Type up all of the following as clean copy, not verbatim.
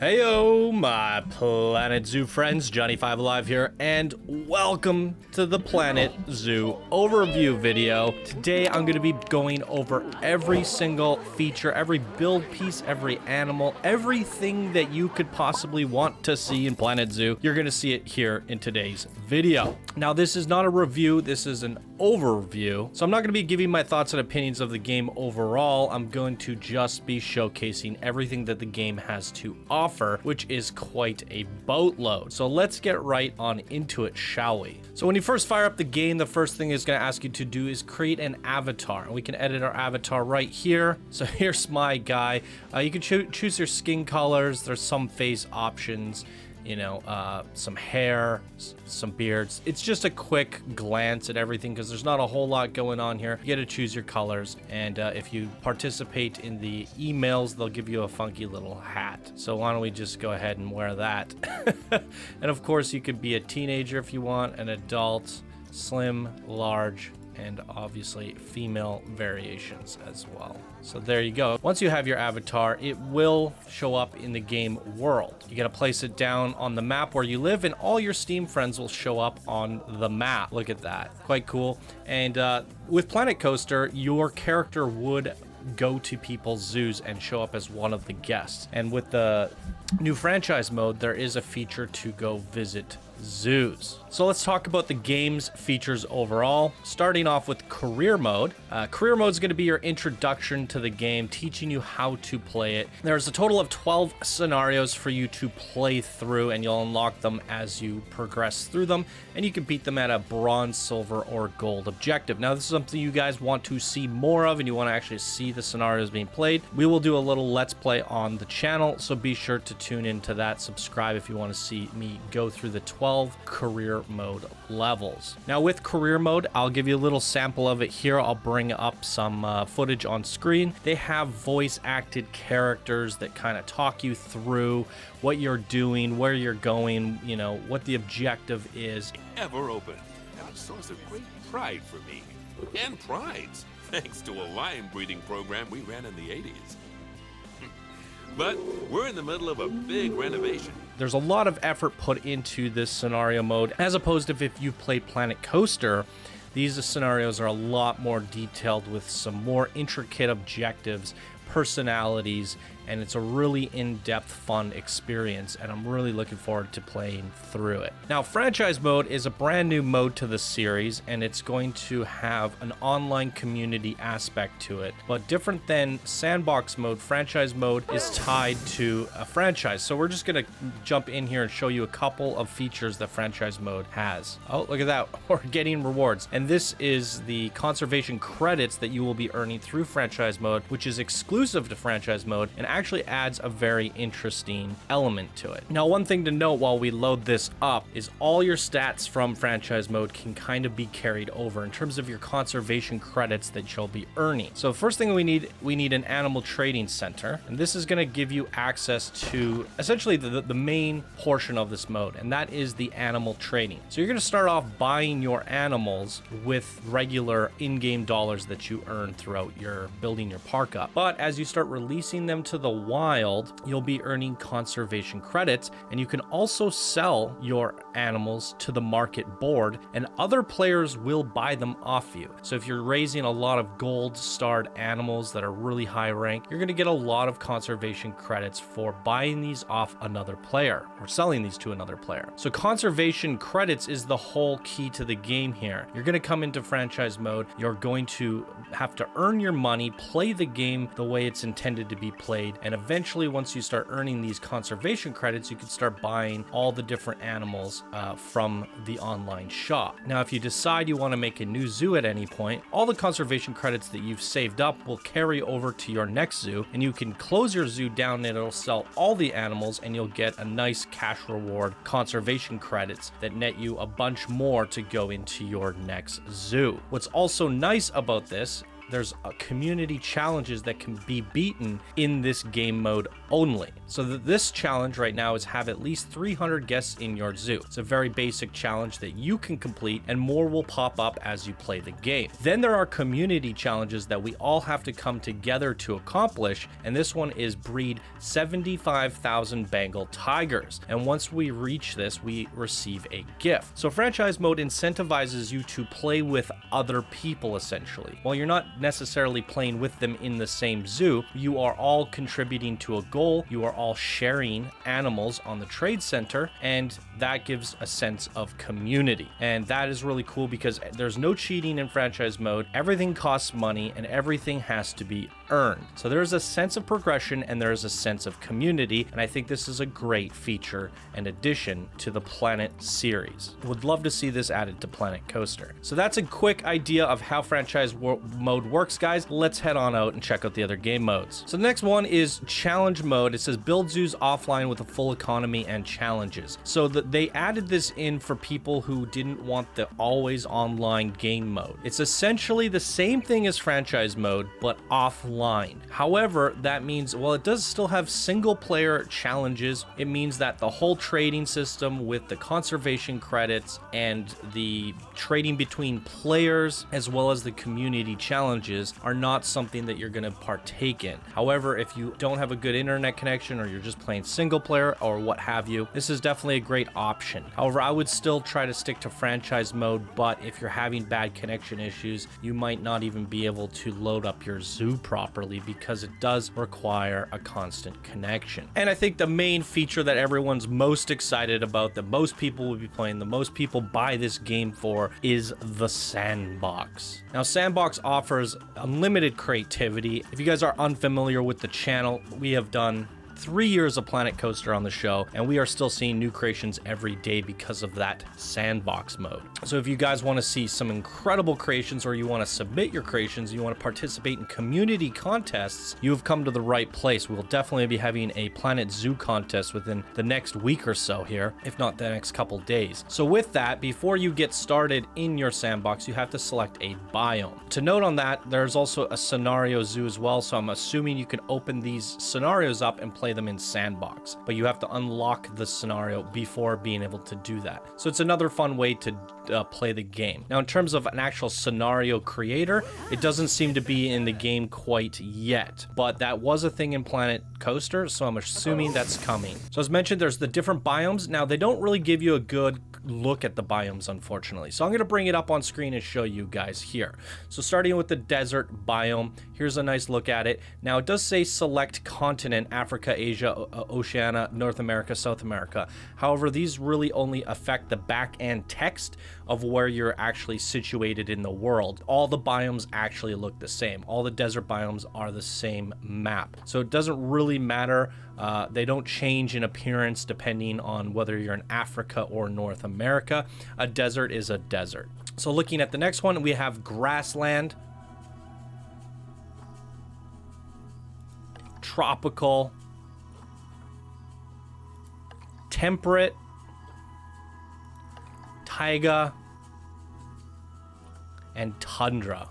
Heyo, my Planet Zoo friends, Johnny5 Alive here, and welcome to the Planet Zoo overview video. Today I'm going to be going over every single feature, every build piece, every animal, everything that you could possibly want to see in Planet Zoo. You're going to see it here in today's video. Now, this is not a review, this is an overview. So I'm not going to be giving my thoughts and opinions of the game overall. I'm going to just be showcasing everything that the game has to offer, which is quite a boatload. So let's get right on into it, shall we? So when you first fire up the game, the first thing it's going to ask you to do is create an avatar. We can edit our avatar right here. So here's my guy. You can choose your skin colors. There's some face options, you know, some hair, some beards. It's just a quick glance at everything because there's not a whole lot going on here. You get to choose your colors, and if you participate in the emails, they'll give you a funky little hat. So why don't we just go ahead and wear that? And of course, you could be a teenager if you want, an adult, slim, large, and obviously female variations as well. So there you go. Once you have your avatar, it will show up in the game world. You gotta place it down on the map where you live, and all your Steam friends will show up on the map. Look at that, quite cool. And with Planet Coaster, your character would go to people's zoos and show up as one of the guests. And with the new franchise mode, there is a feature to go visit zoos. So let's talk about the game's features overall, starting off with career mode. Career mode is going to be your introduction to the game, teaching you how to play it. There's a total of 12 scenarios for you to play through, and you'll unlock them as you progress through them, and you can beat them at a bronze, silver, or gold objective. Now, this is something you guys want to see more of, and you want to actually see the scenarios being played. We will do a little let's play on the channel, so be sure to tune into that. Subscribe if you want to see me go through the 12 career mode levels. Now, with career mode, I'll give you a little sample of it here. I'll bring up some footage on screen. They have voice acted characters that kind of talk you through what you're doing, where you're going, you know, what the objective is. Ever open and a source of great pride for me, and prides, thanks to a lion breeding program we ran in the 80s. But we're in the middle of a big renovation. There's a lot of effort put into this scenario mode, as opposed to if you've played Planet Coaster. These scenarios are a lot more detailed with some more intricate objectives, personalities, and it's a really in-depth, fun experience, and I'm really looking forward to playing through it. Now, franchise mode is a brand new mode to the series, and it's going to have an online community aspect to it. But different than Sandbox mode, franchise mode is tied to a franchise. So we're just gonna jump in here and show you a couple of features that franchise mode has. Oh, look at that, we're getting rewards. And this is the conservation credits that you will be earning through franchise mode, which is exclusive to franchise mode, and actually adds a very interesting element to it. Now, one thing to note while we load this up is all your stats from franchise mode can kind of be carried over in terms of your conservation credits that you'll be earning. So first thing we need an animal trading center, and this is going to give you access to essentially the main portion of this mode, and that is the animal trading. So you're going to start off buying your animals with regular in-game dollars that you earn throughout your building your park up. But as you start releasing them to the wild, you'll be earning conservation credits, and you can also sell your animals to the market board, and other players will buy them off you. So if you're raising a lot of gold starred animals that are really high rank, you're going to get a lot of conservation credits for buying these off another player or selling these to another player. So conservation credits is the whole key to the game here. You're going to come into franchise mode, you're going to have to earn your money, play the game the way it's intended to be played, and eventually once you start earning these conservation credits, you can start buying all the different animals from the online shop. Now, if you decide you want to make a new zoo at any point, all the conservation credits that you've saved up will carry over to your next zoo, and you can close your zoo down and it'll sell all the animals, and you'll get a nice cash reward conservation credits that net you a bunch more to go into your next zoo. What's also nice about this, there's community challenges that can be beaten in this game mode only. So this challenge right now is have at least 300 guests in your zoo. It's a very basic challenge that you can complete, and more will pop up as you play the game. Then there are community challenges that we all have to come together to accomplish, and this one is breed 75,000 Bengal tigers. And once we reach this, we receive a gift. So franchise mode incentivizes you to play with other people essentially. While you're not necessarily playing with them in the same zoo, you are all contributing to a goal. You are all sharing animals on the trade center, and that gives a sense of community. And that is really cool because there's no cheating in franchise mode. Everything costs money and everything has to be earned. So there's a sense of progression and there's a sense of community, and I think this is a great feature and addition to the Planet series. Would love to see this added to Planet Coaster. So that's a quick idea of how franchise mode works, guys. Let's head on out and check out the other game modes. So the next one is challenge mode. It says build zoos offline with a full economy and challenges. So they added this in for people who didn't want the always online game mode. It's essentially the same thing as franchise mode, but offline. However, that means, well, it does still have single player challenges. It means that the whole trading system with the conservation credits and the trading between players, as well as the community challenges, are not something that you're going to partake in. However, if you don't have a good internet connection or you're just playing single player or what have you, this is definitely a great option. However, I would still try to stick to franchise mode, but if you're having bad connection issues, you might not even be able to load up your zoo properly because it does require a constant connection. And I think the main feature that everyone's most excited about, that most people will be playing, the most people buy this game for, is the Sandbox. Now, Sandbox offers unlimited creativity. If you guys are unfamiliar with the channel, we have done 3 years of Planet Coaster on the show, and we are still seeing new creations every day because of that Sandbox mode. So if you guys want to see some incredible creations, or you want to submit your creations, you want to participate in community contests, you have come to the right place. We will definitely be having a Planet Zoo contest within the next week or so here, if not the next couple days. So with that, before you get started in your Sandbox, you have to select a biome. To note on that, there's also a scenario zoo as well, so I'm assuming you can open these scenarios up and play them in Sandbox, but you have to unlock the scenario before being able to do that. So it's another fun way to play the game. Now, in terms of an actual scenario creator, it doesn't seem to be in the game quite yet, but that was a thing in Planet Coaster, so I'm assuming that's coming. So as mentioned, there's the different biomes. Now, they don't really give you a good look at the biomes, unfortunately, so I'm going to bring it up on screen and show you guys here. So starting with the desert biome, here's a nice look at it. Now, it does say select continent: Africa, Asia, Oceania, North America, South America. However, these really only affect the back end text of where you're actually situated in the world. All the biomes actually look the same. All the desert biomes are the same map. So it doesn't really matter. They don't change in appearance depending on whether you're in Africa or North America. A desert is a desert. So looking at the next one, we have grassland, tropical, temperate, taiga, and tundra.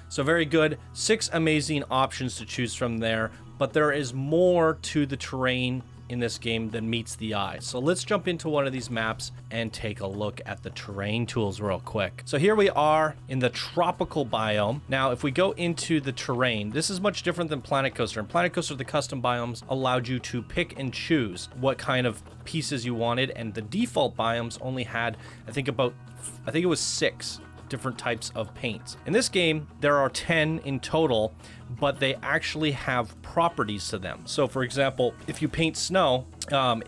So very good. 6 amazing options to choose from there, but there is more to the terrain in this game than meets the eye. So let's jump into one of these maps and take a look at the terrain tools real quick. So here we are in the tropical biome. Now, if we go into the terrain, this is much different than Planet Coaster. In Planet Coaster, the custom biomes allowed you to pick and choose what kind of pieces you wanted, and the default biomes only had, I think it was 6 different types of paints. In this game, there are 10 in total, but they actually have properties to them. So for example, if you paint snow,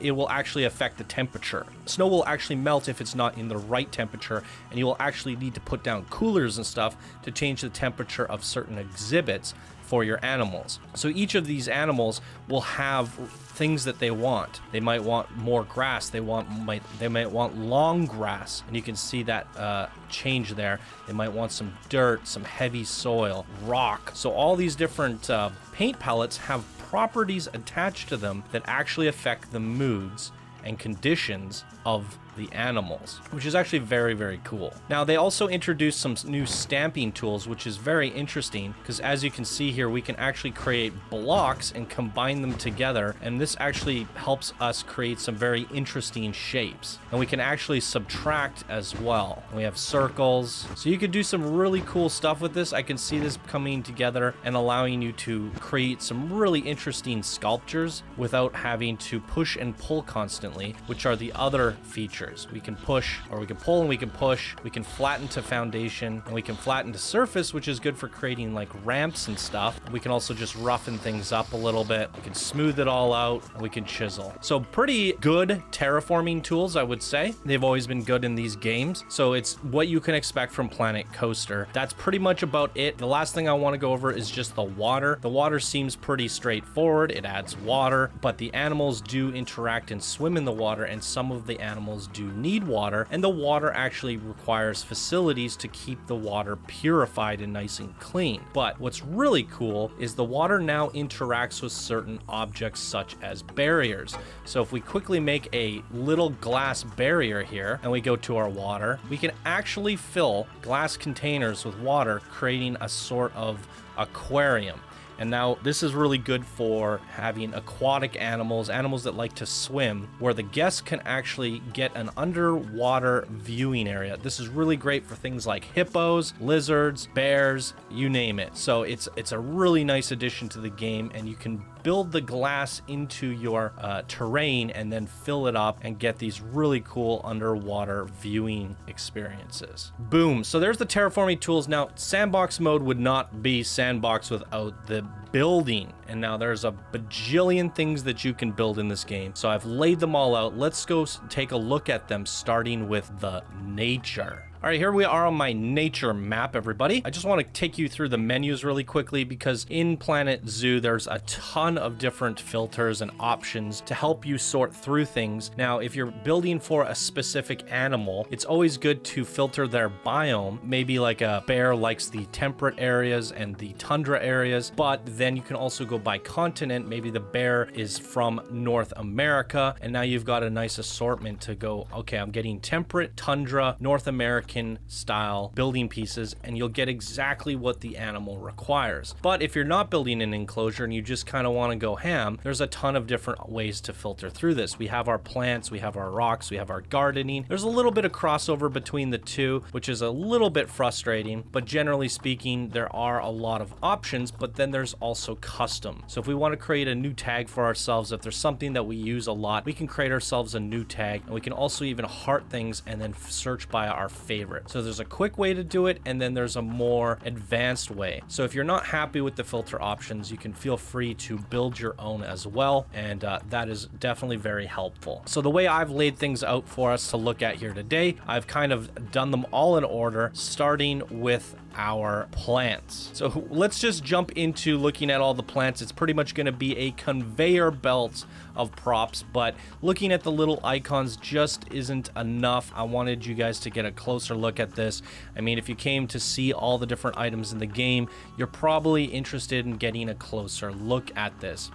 it will actually affect the temperature. Snow will actually melt if it's not in the right temperature, and you will actually need to put down coolers and stuff to change the temperature of certain exhibits for your animals. So each of these animals will have things that they want. They might want more grass. They might want long grass, and you can see that change there. They might want some dirt, some heavy soil, rock. So all these different paint palettes have properties attached to them that actually affect the moods and conditions of the animals, which is actually very, very cool. Now, they also introduced some new stamping tools, which is very interesting because as you can see here, we can actually create blocks and combine them together. And this actually helps us create some very interesting shapes. And we can actually subtract as well. We have circles. So you could do some really cool stuff with this. I can see this coming together and allowing you to create some really interesting sculptures without having to push and pull constantly, which are the other features. We can push, or we can pull and we can push. We can flatten to foundation and we can flatten to surface, which is good for creating like ramps and stuff. We can also just roughen things up a little bit. We can smooth it all out. And we can chisel. So pretty good terraforming tools, I would say. They've always been good in these games. So it's what you can expect from Planet Coaster. That's pretty much about it. The last thing I want to go over is just the water. The water seems pretty straightforward. It adds water, but the animals do interact and swim in the water, and some of the animals do need water, and the water actually requires facilities to keep the water purified and nice and clean. But what's really cool is the water now interacts with certain objects such as barriers. So if we quickly make a little glass barrier here and we go to our water, we can actually fill glass containers with water, creating a sort of aquarium. And now this is really good for having aquatic animals, animals that like to swim, where the guests can actually get an underwater viewing area. This is really great for things like hippos, lizards, bears, you name it. So it's a really nice addition to the game, and you can build the glass into your terrain and then fill it up and get these really cool underwater viewing experiences. Boom. So there's the terraforming tools. Now, Sandbox mode would not be Sandbox without the building. And now there's a bajillion things that you can build in this game. So I've laid them all out. Let's go take a look at them, starting with the nature. All right, here we are on my nature map, everybody. I just want to take you through the menus really quickly because in Planet Zoo, there's a ton of different filters and options to help you sort through things. Now, if you're building for a specific animal, it's always good to filter their biome. Maybe like a bear likes the temperate areas and the tundra areas, but then you can also go by continent. Maybe the bear is from North America, and now you've got a nice assortment to go, okay, I'm getting temperate, tundra, North American style building pieces, and you'll get exactly what the animal requires. But if you're not building an enclosure and you just kind of want to go ham, there's a ton of different ways to filter through this. We have our plants, we have our rocks, we have our gardening. There's a little bit of crossover between the two, which is a little bit frustrating, but generally speaking, there are a lot of options, but then there's also custom. So if we want to create a new tag for ourselves, if there's something that we use a lot, we can create ourselves a new tag, and we can also even heart things and then search by our favorite. So there's a quick way to do it, and then there's a more advanced way. So if you're not happy with the filter options, you can feel free to build your own as well, and that is definitely very helpful. So the way I've laid things out for us to look at here today, I've kind of done them all in order, starting with our plants. So let's just jump into looking at all the plants. It's pretty much going to be a conveyor belt of props, but looking at the little icons just isn't enough. I wanted you guys to get a closer look at this. I mean, if you came to see all the different items in the game, you're probably interested in getting a closer look at this.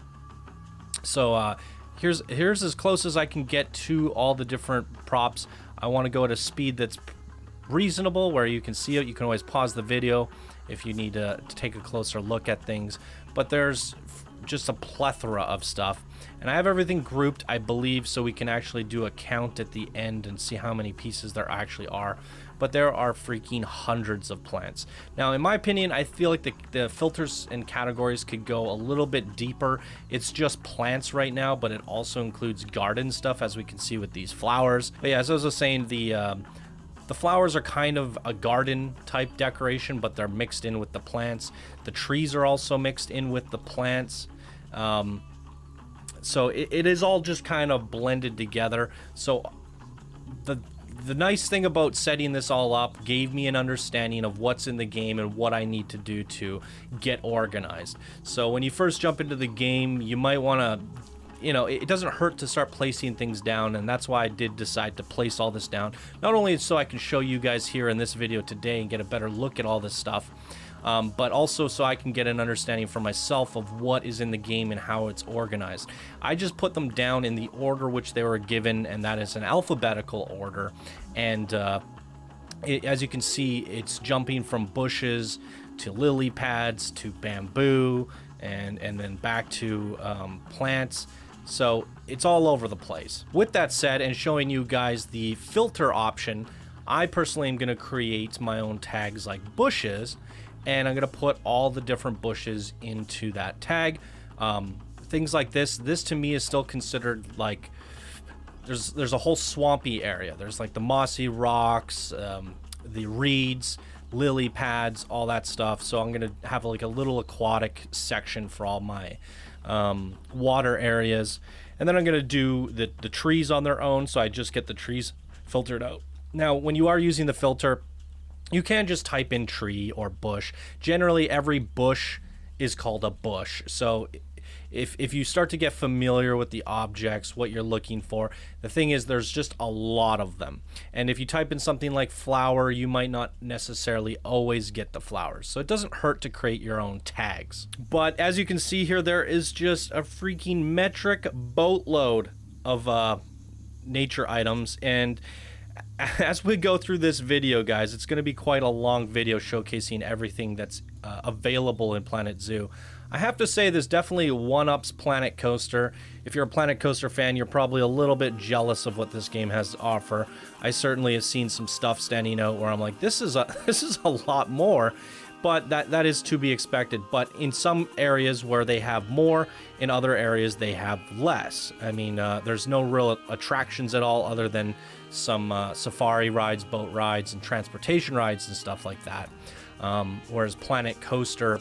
So here's as close as I can get to all the different props. I want to go at a speed that's reasonable where you can see it. You can always pause the video if you need to take a closer look at things, but there's just a plethora of stuff, and I have everything grouped, I believe, so we can actually do a count at the end and see how many pieces there actually are. But there are freaking hundreds of plants. Now, in my opinion, I feel like the filters and categories could go a little bit deeper. It's just plants right now, but it also includes garden stuff, as we can see with these flowers. But yeah, as I was saying, the flowers are kind of a garden type decoration, but they're mixed in with the plants. The trees are also mixed in with the plants. So it is all just kind of blended together. So the nice thing about setting this all up gave me an understanding of what's in the game and what I need to do to get organized. So when you first jump into the game, you might want to, you know, it doesn't hurt to start placing things down, and that's why I did decide to place all this down. Not only so I can show you guys here in this video today and get a better look at all this stuff, but also so I can get an understanding for myself of what is in the game and how it's organized. I just put them down in the order which they were given, and that is an alphabetical order. And as you can see, it's jumping from bushes to lily pads to bamboo, and then back to plants. So it's all over the place. With that said, and showing you guys the filter option, I personally am going to create my own tags like bushes, and I'm going to put all the different bushes into that tag. Things like this to me is still considered like there's a whole swampy area. There's like the mossy rocks, the reeds, lily pads, all that stuff. So I'm gonna have like a little aquatic section for all my water areas, and then I'm gonna do the trees on their own. So I just get the trees filtered out. Now, when you are using the filter, you can just type in tree or bush. Generally, every bush is called a bush. So if you start to get familiar with the objects, what you're looking for, the thing is there's just a lot of them. And if you type in something like flower, you might not necessarily always get the flowers. So it doesn't hurt to create your own tags. But as you can see here, there is just a freaking metric boatload of nature items. And as we go through this video, guys, it's going to be quite a long video showcasing everything that's available in Planet Zoo. I have to say this definitely one-ups Planet Coaster. If you're a Planet Coaster fan, you're probably a little bit jealous of what this game has to offer. I certainly have seen some stuff standing out where I'm like, this is a lot more, but that is to be expected. But in some areas where they have more, in other areas they have less. I mean, there's no real attractions at all other than some safari rides, boat rides, and transportation rides and stuff like that. Whereas Planet Coaster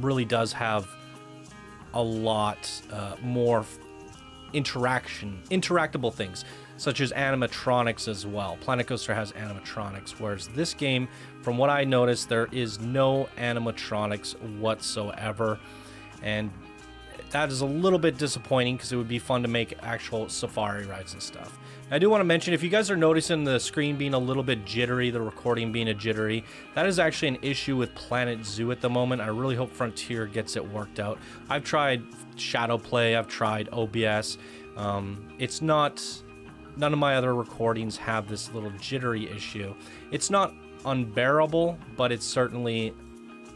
really does have a lot more interactable things, such as animatronics as well. Planet Coaster has animatronics, whereas this game, from what I noticed, there is no animatronics whatsoever, and that is a little bit disappointing because it would be fun to make actual safari rides and stuff. I do want to mention, if you guys are noticing the screen being a little bit jittery, the recording being a jittery, that is actually an issue with Planet Zoo at the moment. I really hope Frontier gets it worked out. I've tried Shadow Play, I've tried OBS. It's not, none of my other recordings have this little jittery issue. It's not unbearable, but it's certainly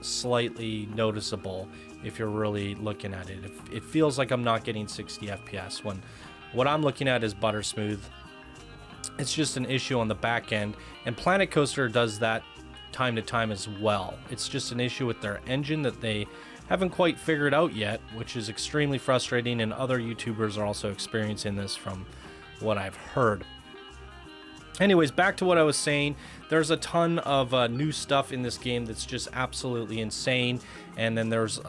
slightly noticeable if you're really looking at it. It feels like I'm not getting 60 FPS when what I'm looking at is butter smooth. It's just an issue on the back end, and Planet Coaster does that time to time as well. It's just an issue with their engine that they haven't quite figured out yet, which is extremely frustrating, and other YouTubers are also experiencing this from what I've heard. Anyways, back to what I was saying. There's a ton of new stuff in this game that's just absolutely insane, and then there's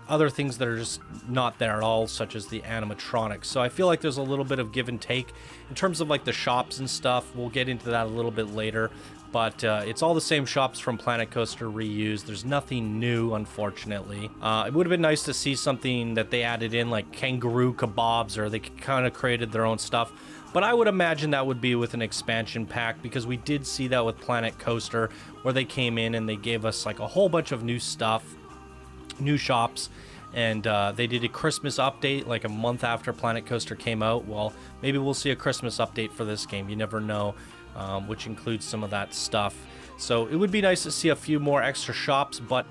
other things that are just not there at all, such as the animatronics. So I feel like there's a little bit of give and take in terms of like the shops and stuff. We'll get into that a little bit later, but it's all the same shops from Planet Coaster reused. There's nothing new, unfortunately. It would have been nice to see something that they added in, like kangaroo kebabs, or they kind of created their own stuff. But I would imagine that would be with an expansion pack, because we did see that with Planet Coaster, where they came in and they gave us like a whole bunch of new stuff, new shops, and they did a Christmas update like a month after Planet Coaster came out. Well, maybe we'll see a Christmas update for this game. You never know, which includes some of that stuff. So it would be nice to see a few more extra shops, but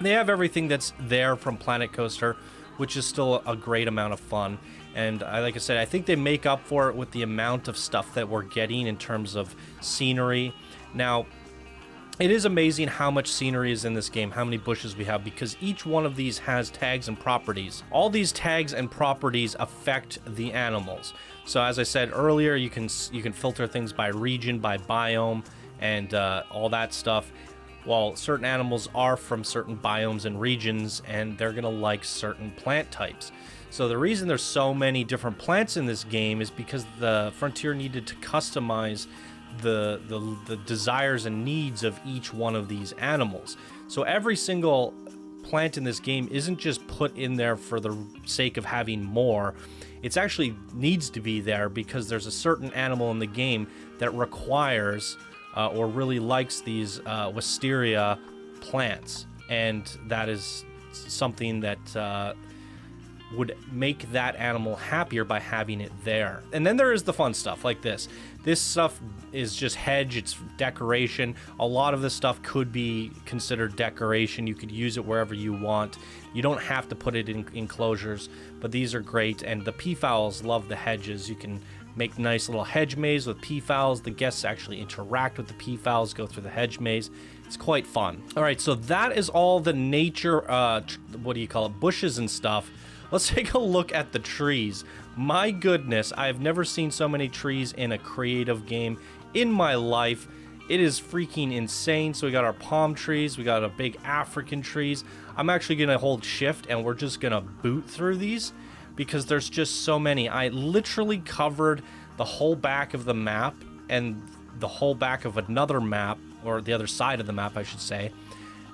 they have everything that's there from Planet Coaster, which is still a great amount of fun. And like I said, I think they make up for it with the amount of stuff that we're getting in terms of scenery. Now, it is amazing how much scenery is in this game, how many bushes we have, because each one of these has tags and properties. All these tags and properties affect the animals. So as I said earlier, you can filter things by region, by biome, and all that stuff. Well, certain animals are from certain biomes and regions, and they're gonna like certain plant types. So the reason there's so many different plants in this game is because the Frontier needed to customize the desires and needs of each one of these animals. So every single plant in this game isn't just put in there for the sake of having more. It's actually needs to be there because there's a certain animal in the game that requires or really likes these wisteria plants, and that is something that would make that animal happier by having it there. And then there is the fun stuff like this. This stuff is just hedge, it's decoration. A lot of this stuff could be considered decoration. You could use it wherever you want. You don't have to put it in enclosures, but these are great. And the peafowls love the hedges. You can make nice little hedge maze with peafowls. The guests actually interact with the peafowls, go through the hedge maze. It's quite fun. All right, so that is all the nature, what do you call it, bushes and stuff. Let's take a look at the trees. My goodness, I've never seen so many trees in a creative game in my life. It is freaking insane. So we got our palm trees, we got a big African trees. I'm actually gonna hold shift and we're just gonna boot through these because there's just so many. I literally covered the whole back of the map and the whole back of another map, or the other side of the map, I should say,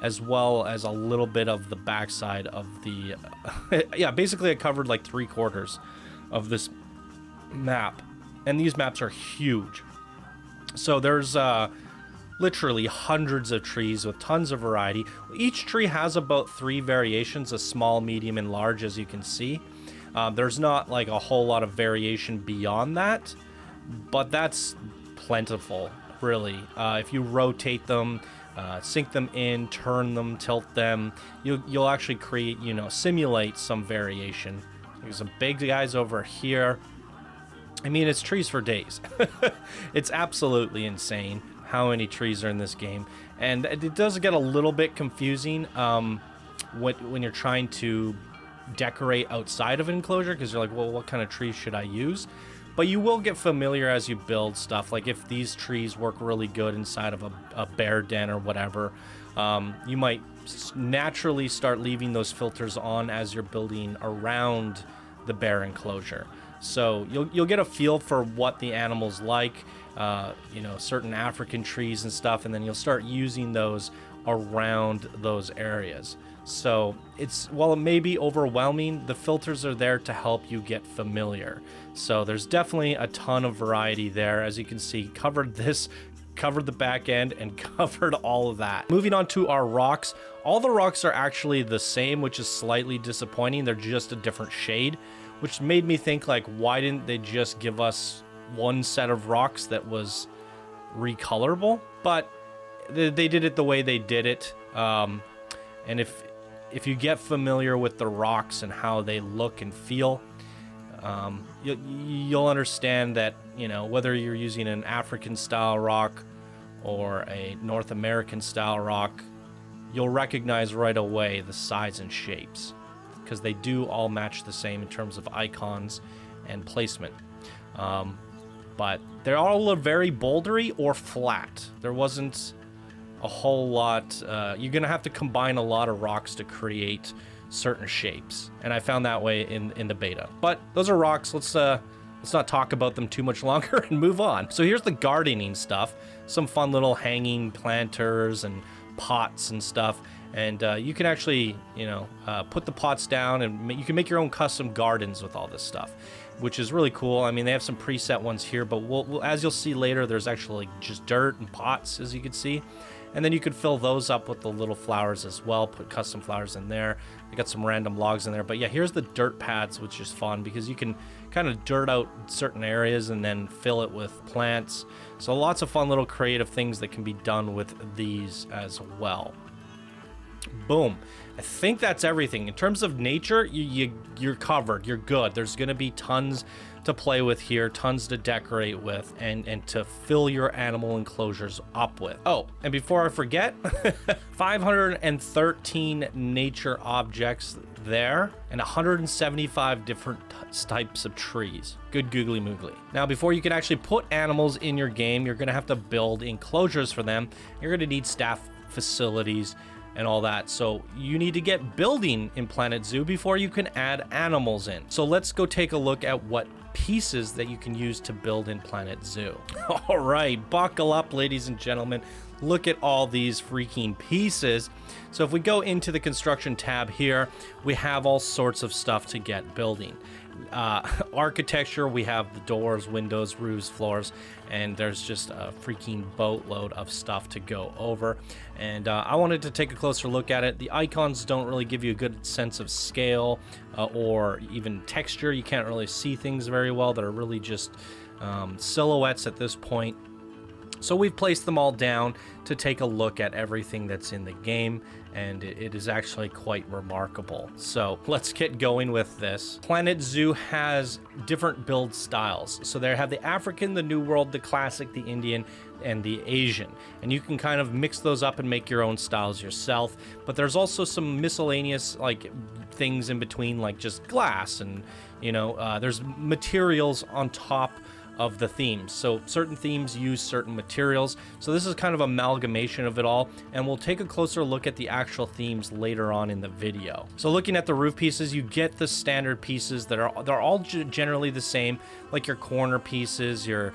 as well as a little bit of the backside of the yeah, basically I covered like 3/4 of this map, and these maps are huge. So there's literally hundreds of trees with tons of variety. Each tree has about 3 variations, a small, medium, and large, as you can see. There's not like a whole lot of variation beyond that, but that's plentiful, really. If you rotate them, sink them in, turn them, tilt them, you'll actually create, simulate some variation. There's some big guys over here. I mean, it's trees for days. It's absolutely insane how many trees are in this game, and it does get a little bit confusing when you're trying to decorate outside of an enclosure, because you're like, well, what kind of trees should I use? But you will get familiar as you build stuff. Like if these trees work really good inside of a bear den or whatever, you might naturally start leaving those filters on as you're building around the bear enclosure. So you'll get a feel for what the animal's like, certain African trees and stuff, and then you'll start using those around those areas. So while it may be overwhelming, the filters are there to help you get familiar. So there's definitely a ton of variety there. As you can see, covered the back end and covered all of that. Moving on to our rocks. All the rocks are actually the same, which is slightly disappointing. They're just a different shade, which made me think, like, why didn't they just give us one set of rocks that was recolorable? But they did it the way they did it. And if you get familiar with the rocks and how they look and feel, you'll understand that, whether you're using an African style rock or a North American style rock, you'll recognize right away the size and shapes, because they do all match the same in terms of icons and placement. But they're all very bouldery or flat. There wasn't a whole lot. You're gonna have to combine a lot of rocks to create certain shapes, and I found that way in the beta. But those are rocks. Let's not talk about them too much longer and move on. So here's the gardening stuff. Some fun little hanging planters and pots and stuff. And you can actually, put the pots down, and you can make your own custom gardens with all this stuff, which is really cool. I mean, they have some preset ones here, but as you'll see later, there's actually just dirt and pots, as you can see. And then you could fill those up with the little flowers as well, put custom flowers in there. I got some random logs in there. But yeah, here's the dirt pads, which is fun because you can kind of dirt out certain areas and then fill it with plants. So lots of fun little creative things that can be done with these as well. Boom. I think that's everything. In terms of nature, you're covered. You're good. There's going to be tons to play with here, tons to decorate with, and to fill your animal enclosures up with. Oh, and before I forget, 513 nature objects there, and 175 different types of trees. Good googly moogly. Now, before you can actually put animals in your game, you're going to have to build enclosures for them. You're going to need staff facilities and all that. So you need to get building in Planet Zoo before you can add animals in. So let's go take a look at what pieces that you can use to build in Planet Zoo. All right, buckle up, ladies and gentlemen. look at all these freaking pieces. So if we go into the construction tab here, we have all sorts of stuff to get building. Architecture, we have the doors, windows, roofs, floors, and there's just a freaking boatload of stuff to go over. And I wanted to take a closer look at it. The icons don't really give you a good sense of scale or even texture. You can't really see things very well. They're really just silhouettes at this point. So we've placed them all down to take a look at everything that's in the game, and it is actually quite remarkable. So let's get going with this. Planet Zoo has different build styles. So they have the African, the New World, the Classic, the Indian, and the Asian. And you can kind of mix those up and make your own styles yourself. But there's also some miscellaneous like things in between, like just glass, and you know, there's materials on top of the themes. So certain themes use certain materials. So this is kind of amalgamation of it all, and we'll take a closer look at the actual themes later on in the video. So looking at the roof pieces, you get the standard pieces that are they're all generally the same, like your corner pieces, your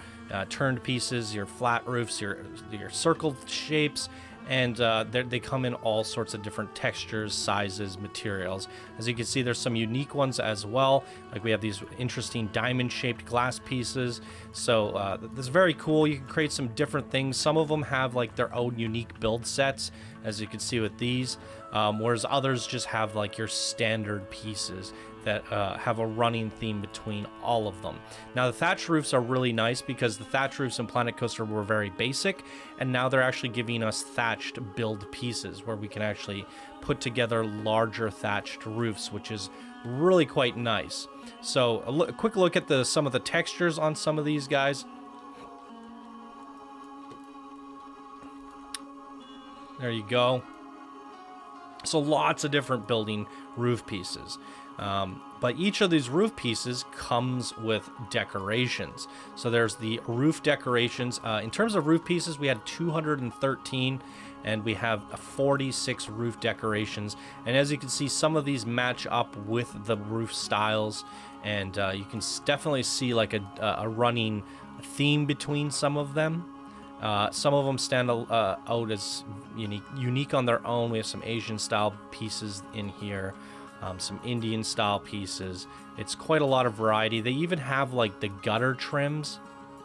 turned pieces, your flat roofs, your circled shapes, and they come in all sorts of different textures, sizes, materials. As you can see, there's some unique ones as well. Like we have these interesting diamond-shaped glass pieces. So this is very cool. You can create some different things. Some of them have like their own unique build sets, as you can see with these, whereas others just have like your standard pieces that have a running theme between all of them. Now the thatch roofs are really nice because the thatch roofs in Planet Coaster were very basic, and now they're actually giving us thatched build pieces where we can actually put together larger thatched roofs, which is really quite nice. So a quick look at some of the textures on some of these guys. There you go. So lots of different building roof pieces. But each of these roof pieces comes with decorations. So there's the roof decorations. In terms of roof pieces, we had 213, and we have 46 roof decorations. And as you can see, some of these match up with the roof styles, and you can definitely see like a running theme between some of them. Some of them stand out as unique on their own. We have some Asian style pieces in here. Some Indian style pieces. It's quite a lot of variety. They even have like the gutter trims,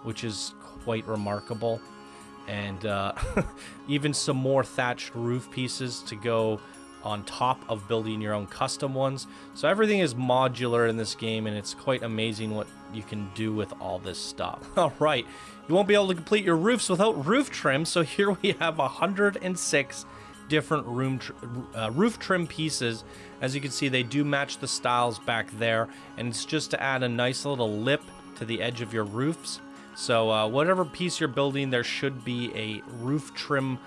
which is quite remarkable, and even some more thatched roof pieces to go on top of building your own custom ones. So everything is modular in this game, and it's quite amazing what you can do with all this stuff. All right, you won't be able to complete your roofs without roof trim, so here we have 106 different roof trim pieces. As you can see, they do match the styles back there, and it's just to add a nice little lip to the edge of your roofs. So whatever piece you're building, there should be a roof trim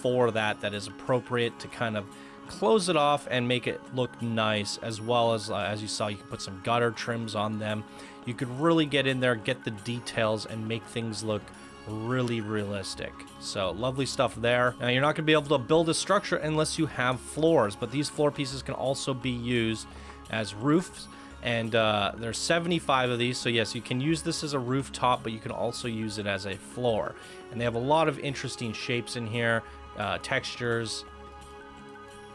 for that is appropriate to kind of close it off and make it look nice, as well as you saw, you can put some gutter trims on them. You could really get in there, get the details, and make things look really realistic. So lovely stuff there. Now you're not going to be able to build a structure unless you have floors, but these floor pieces can also be used as roofs, and there's 75 of these. So yes, you can use this as a rooftop, but you can also use it as a floor. And they have a lot of interesting shapes in here, textures,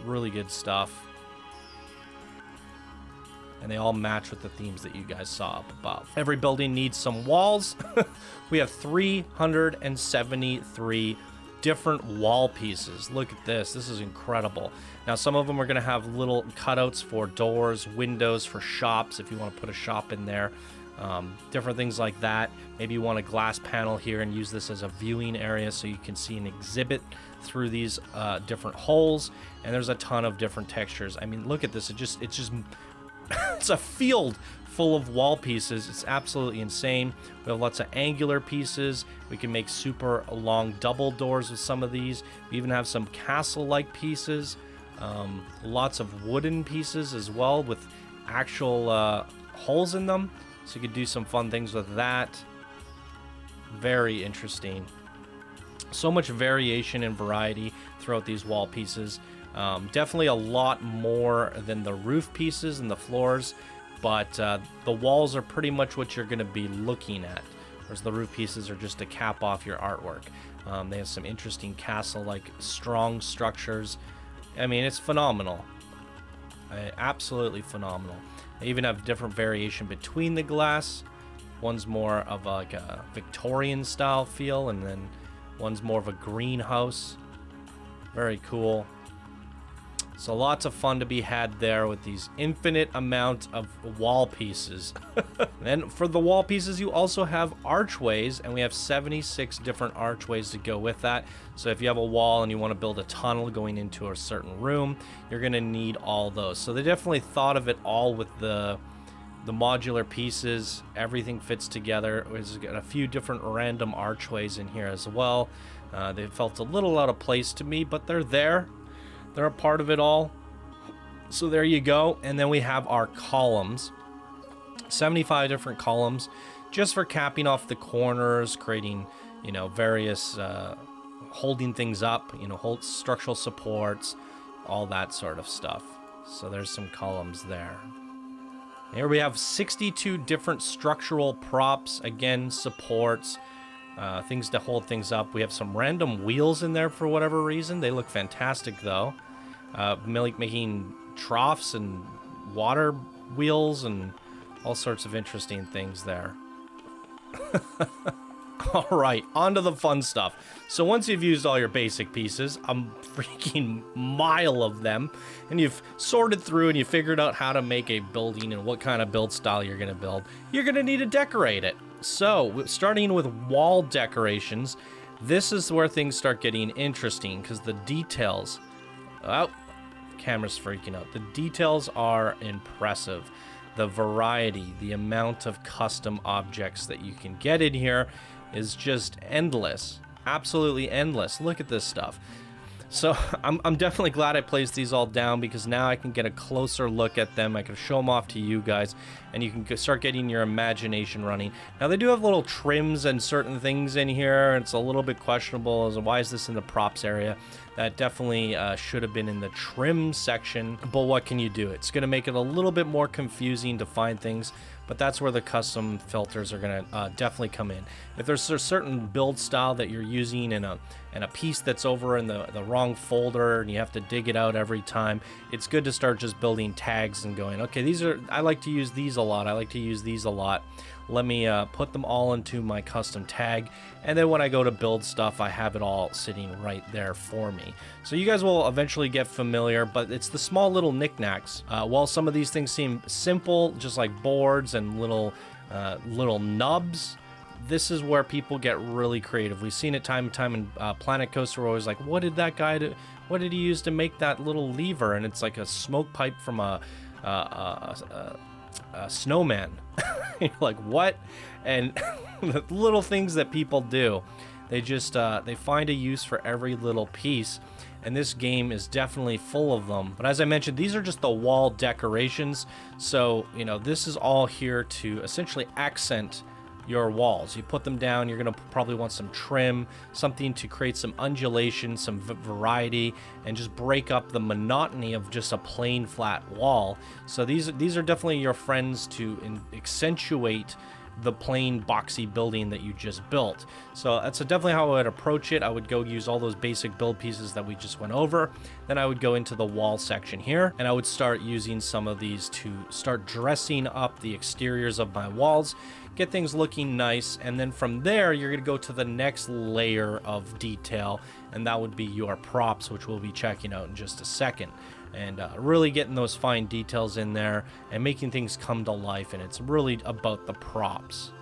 really good stuff. And they all match with the themes that you guys saw up above. Every building needs some walls. We have 373 different wall pieces. Look at this. This is incredible. Now, some of them are going to have little cutouts for doors, windows, for shops, if you want to put a shop in there. Different things like that. Maybe you want a glass panel here and use this as a viewing area so you can see an exhibit through these different holes. And there's a ton of different textures. I mean, look at this. It's just it's a field full of wall pieces. It's absolutely insane. We have lots of angular pieces. We can make super long double doors with some of these. We even have some castle-like pieces. Lots of wooden pieces as well with actual holes in them. So you could do some fun things with that. Very interesting. So much variation and variety throughout these wall pieces. Definitely a lot more than the roof pieces and the floors, but the walls are pretty much what you're going to be looking at, whereas the roof pieces are just to cap off your artwork. They have some interesting castle-like strong structures. I mean, it's phenomenal. Absolutely phenomenal. They even have different variation between the glass. One's more of like a Victorian style feel, and then one's more of a greenhouse. Very cool. So lots of fun to be had there with these infinite amount of wall pieces. And for the wall pieces, you also have archways, and we have 76 different archways to go with that. So if you have a wall and you want to build a tunnel going into a certain room, you're going to need all those. So they definitely thought of it all with the modular pieces. Everything fits together. There's got a few different random archways in here as well. They felt a little out of place to me, but they're there. They're a part of it all. So there you go. And then we have our columns. 75 different columns just for capping off the corners, creating, you know, various holding things up, you know, hold structural supports, all that sort of stuff. So there's some columns there. Here we have 62 different structural props, again, supports, things to hold things up. We have some random wheels in there for whatever reason. They look fantastic, though. Making troughs and water wheels and all sorts of interesting things there. All right, on to the fun stuff. So once you've used all your basic pieces, a freaking mile of them, and you've sorted through and you figured out how to make a building and what kind of build style you're going to build, you're going to need to decorate it. So starting with wall decorations, this is where things start getting interesting because the details... Oh, camera's freaking out. The details are impressive. The variety, the amount of custom objects that you can get in here is just endless. Absolutely endless. Look at this stuff. So I'm definitely glad I placed these all down because now I can get a closer look at them. I can show them off to you guys and you can start getting your imagination running. Now they do have little trims and certain things in here. It's a little bit questionable as to why is this in the props area. That definitely should have been in the trim section, but what can you do? It's going to make it a little bit more confusing to find things, but that's where the custom filters are going to definitely come in. If there's a certain build style that you're using in a piece that's over in the wrong folder and you have to dig it out every time, it's good to start just building tags and going, okay, I like to use these a lot. I like to use these a lot. Let me put them all into my custom tag, and then when I go to build stuff, I have it all sitting right there for me. So you guys will eventually get familiar, but it's the small little knickknacks. While some of these things seem simple, just like boards and little nubs, this is where people get really creative. We've seen it time and time in Planet Coaster. We're always like, what did that guy do? What did he use to make that little lever? And it's like a smoke pipe from a snowman. You're like, what? And the little things that people do, they just they find a use for every little piece, and this game is definitely full of them. But as I mentioned, these are just the wall decorations, so you know, this is all here to essentially accent your walls. You put them down, you're going to probably want some trim, something to create some undulation, some variety, and just break up the monotony of just a plain flat wall. So these are definitely your friends to accentuate the plain boxy building that you just built. So that's definitely how I would approach it. I would go use all those basic build pieces that we just went over. Then I would go into the wall section here, and I would start using some of these to start dressing up the exteriors of my walls, get things looking nice, and then from there you're going to go to the next layer of detail, and that would be your props, which we'll be checking out in just a second. And really getting those fine details in there and making things come to life, and it's really about the props.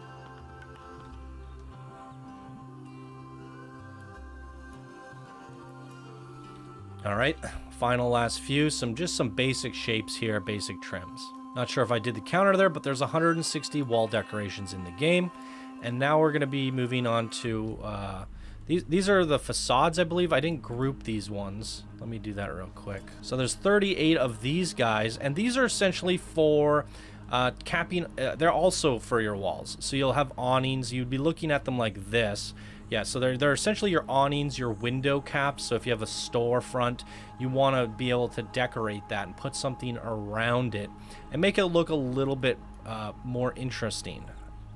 All right, final last few, just some basic shapes here, basic trims. Not sure if I did the counter there, but there's 160 wall decorations in the game. And now we're going to be moving on to these are the facades, I believe. I didn't group these ones. Let me do that real quick. So there's 38 of these guys, and these are essentially for capping. They're also for your walls. So you'll have awnings. You'd be looking at them like this. Yeah, so they're essentially your awnings, your window caps. So if you have a storefront, you want to be able to decorate that and put something around it and make it look a little bit more interesting.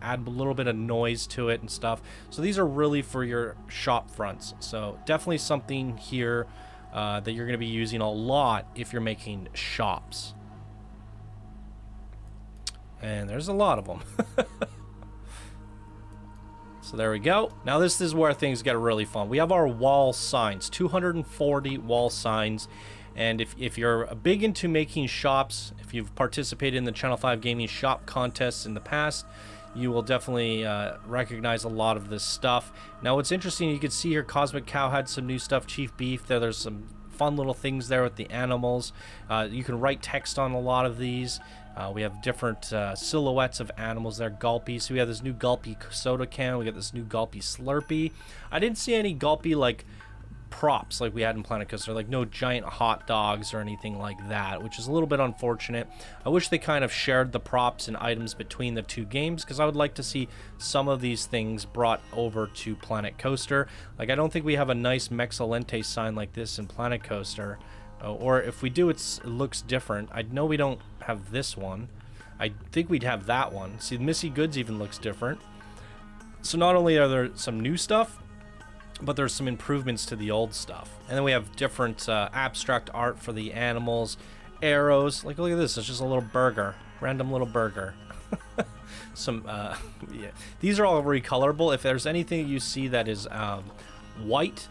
add a little bit of noise to it and stuff. So these are really for your shop fronts. So definitely something here that you're going to be using a lot if you're making shops. And there's a lot of them. So there we go. Now this is where things get really fun. We have our wall signs, 240 wall signs. And if you're big into making shops, if you've participated in the Channel 5 Gaming shop contests in the past, you will definitely recognize a lot of this stuff. Now what's interesting, you can see here Cosmic Cow had some new stuff, Chief Beef, there's some fun little things there with the animals. You can write text on a lot of these. We have different silhouettes of animals there. Gulpy. So we have this new Gulpy soda can. We got this new Gulpy Slurpee. I didn't see any Gulpy like props like we had in Planet Coaster, like no giant hot dogs or anything like that, which is a little bit unfortunate. I wish they kind of shared the props and items between the two games, because I would like to see some of these things brought over to Planet Coaster. Like I don't think we have a nice Mexalente sign like this in Planet Coaster. Or if we do, it looks different. I know we don't have this one. I think we'd have that one. See, Missy Goods even looks different. So not only are there some new stuff, but there's some improvements to the old stuff. And then we have different abstract art for the animals, arrows. Like, look at this. It's just a little burger. Random little burger. Some, yeah. These are all recolorable. If there's anything you see that is white,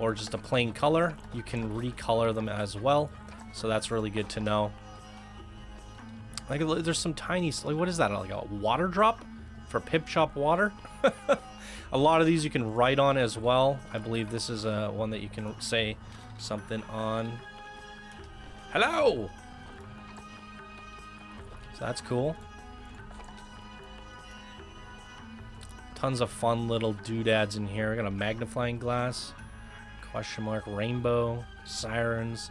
or just a plain color, you can recolor them as well. So that's really good to know. Like there's some tiny, like what is that, like a water drop for Pip Chop water? A lot of these you can write on as well. I believe this is one that you can say something on. Hello! So that's cool. Tons of fun little doodads in here. I got a magnifying glass. Question mark, rainbow, sirens,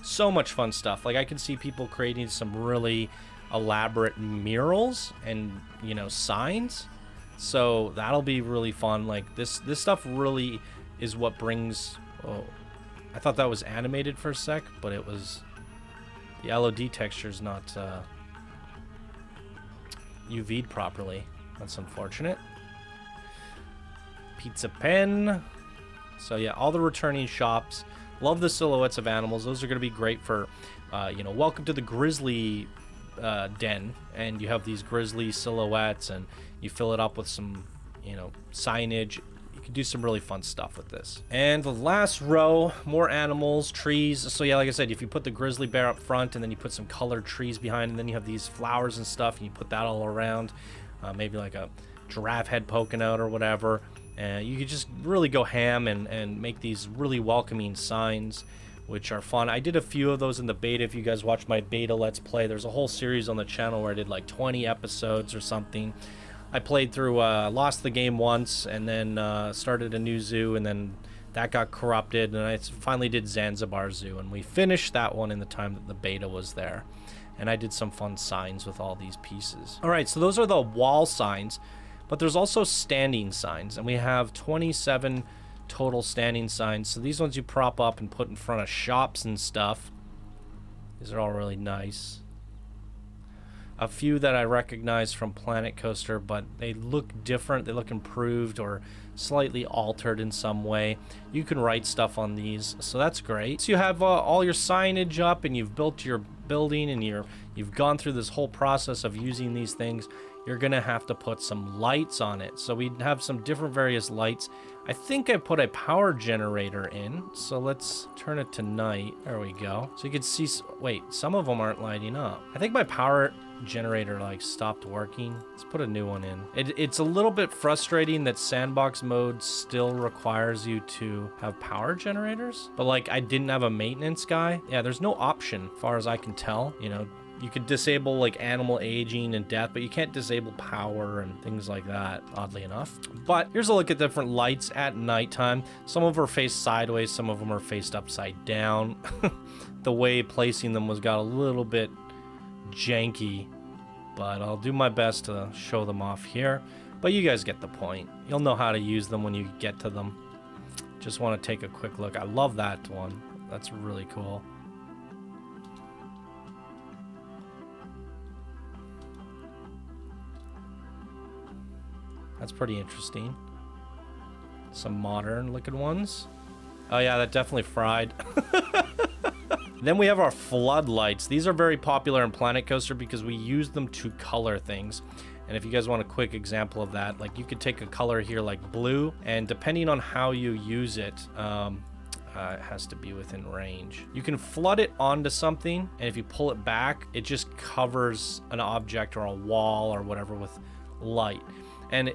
so much fun stuff. Like I can see people creating some really elaborate murals and, you know, signs. So that'll be really fun. Like this stuff really is what brings. Oh, I thought that was animated for a sec, but it was the LOD texture's not UV'd properly. That's unfortunate. Pizza pen. So yeah, all the returning shops. Love the silhouettes of animals. Those are going to be great for, you know, welcome to the grizzly den. And you have these grizzly silhouettes and you fill it up with some, you know, signage. You can do some really fun stuff with this. And the last row, more animals, trees. So yeah, like I said, if you put the grizzly bear up front and then you put some colored trees behind, and then you have these flowers and stuff and you put that all around, maybe like a giraffe head poking out or whatever. You could just really go ham and make these really welcoming signs, which are fun. I did a few of those in the beta. If you guys watch my beta Let's Play, there's a whole series on the channel where I did like 20 episodes or something. I played through, lost the game once, and then started a new zoo, and then that got corrupted, and I finally did Zanzibar Zoo, and we finished that one in the time that the beta was there. And I did some fun signs with all these pieces. All right, so those are the wall signs. But there's also standing signs, and we have 27 total standing signs. So these ones you prop up and put in front of shops and stuff. These are all really nice. A few that I recognize from Planet Coaster, but they look different. They look improved or slightly altered in some way. You can write stuff on these, so that's great. So you have all your signage up, and you've built your building, and you've gone through this whole process of using these things. You're gonna have to put some lights on it. So we have some different various lights. I think I put a power generator in, so let's turn it to night. There we go. So you can see, wait, some of them aren't lighting up. I think my power generator like stopped working. Let's put a new one in. It's a little bit frustrating that Sandbox mode still requires you to have power generators, but like I didn't have a maintenance guy. Yeah, there's no option as far as I can tell, you know. You could disable like animal aging and death, but you can't disable power and things like that, oddly enough. But here's a look at different lights at nighttime. Some of them are faced sideways, some of them are faced upside down. The way placing them got a little bit janky, but I'll do my best to show them off here. But you guys get the point. You'll know how to use them when you get to them. Just want to take a quick look. I love that one. That's really cool. That's pretty interesting. Some modern looking ones. Oh yeah, that definitely fried. Then we have our floodlights. These are very popular in Planet Coaster because we use them to color things. And if you guys want a quick example of that, like you could take a color here like blue, and depending on how you use it, it has to be within range. You can flood it onto something, and if you pull it back, it just covers an object or a wall or whatever with light. And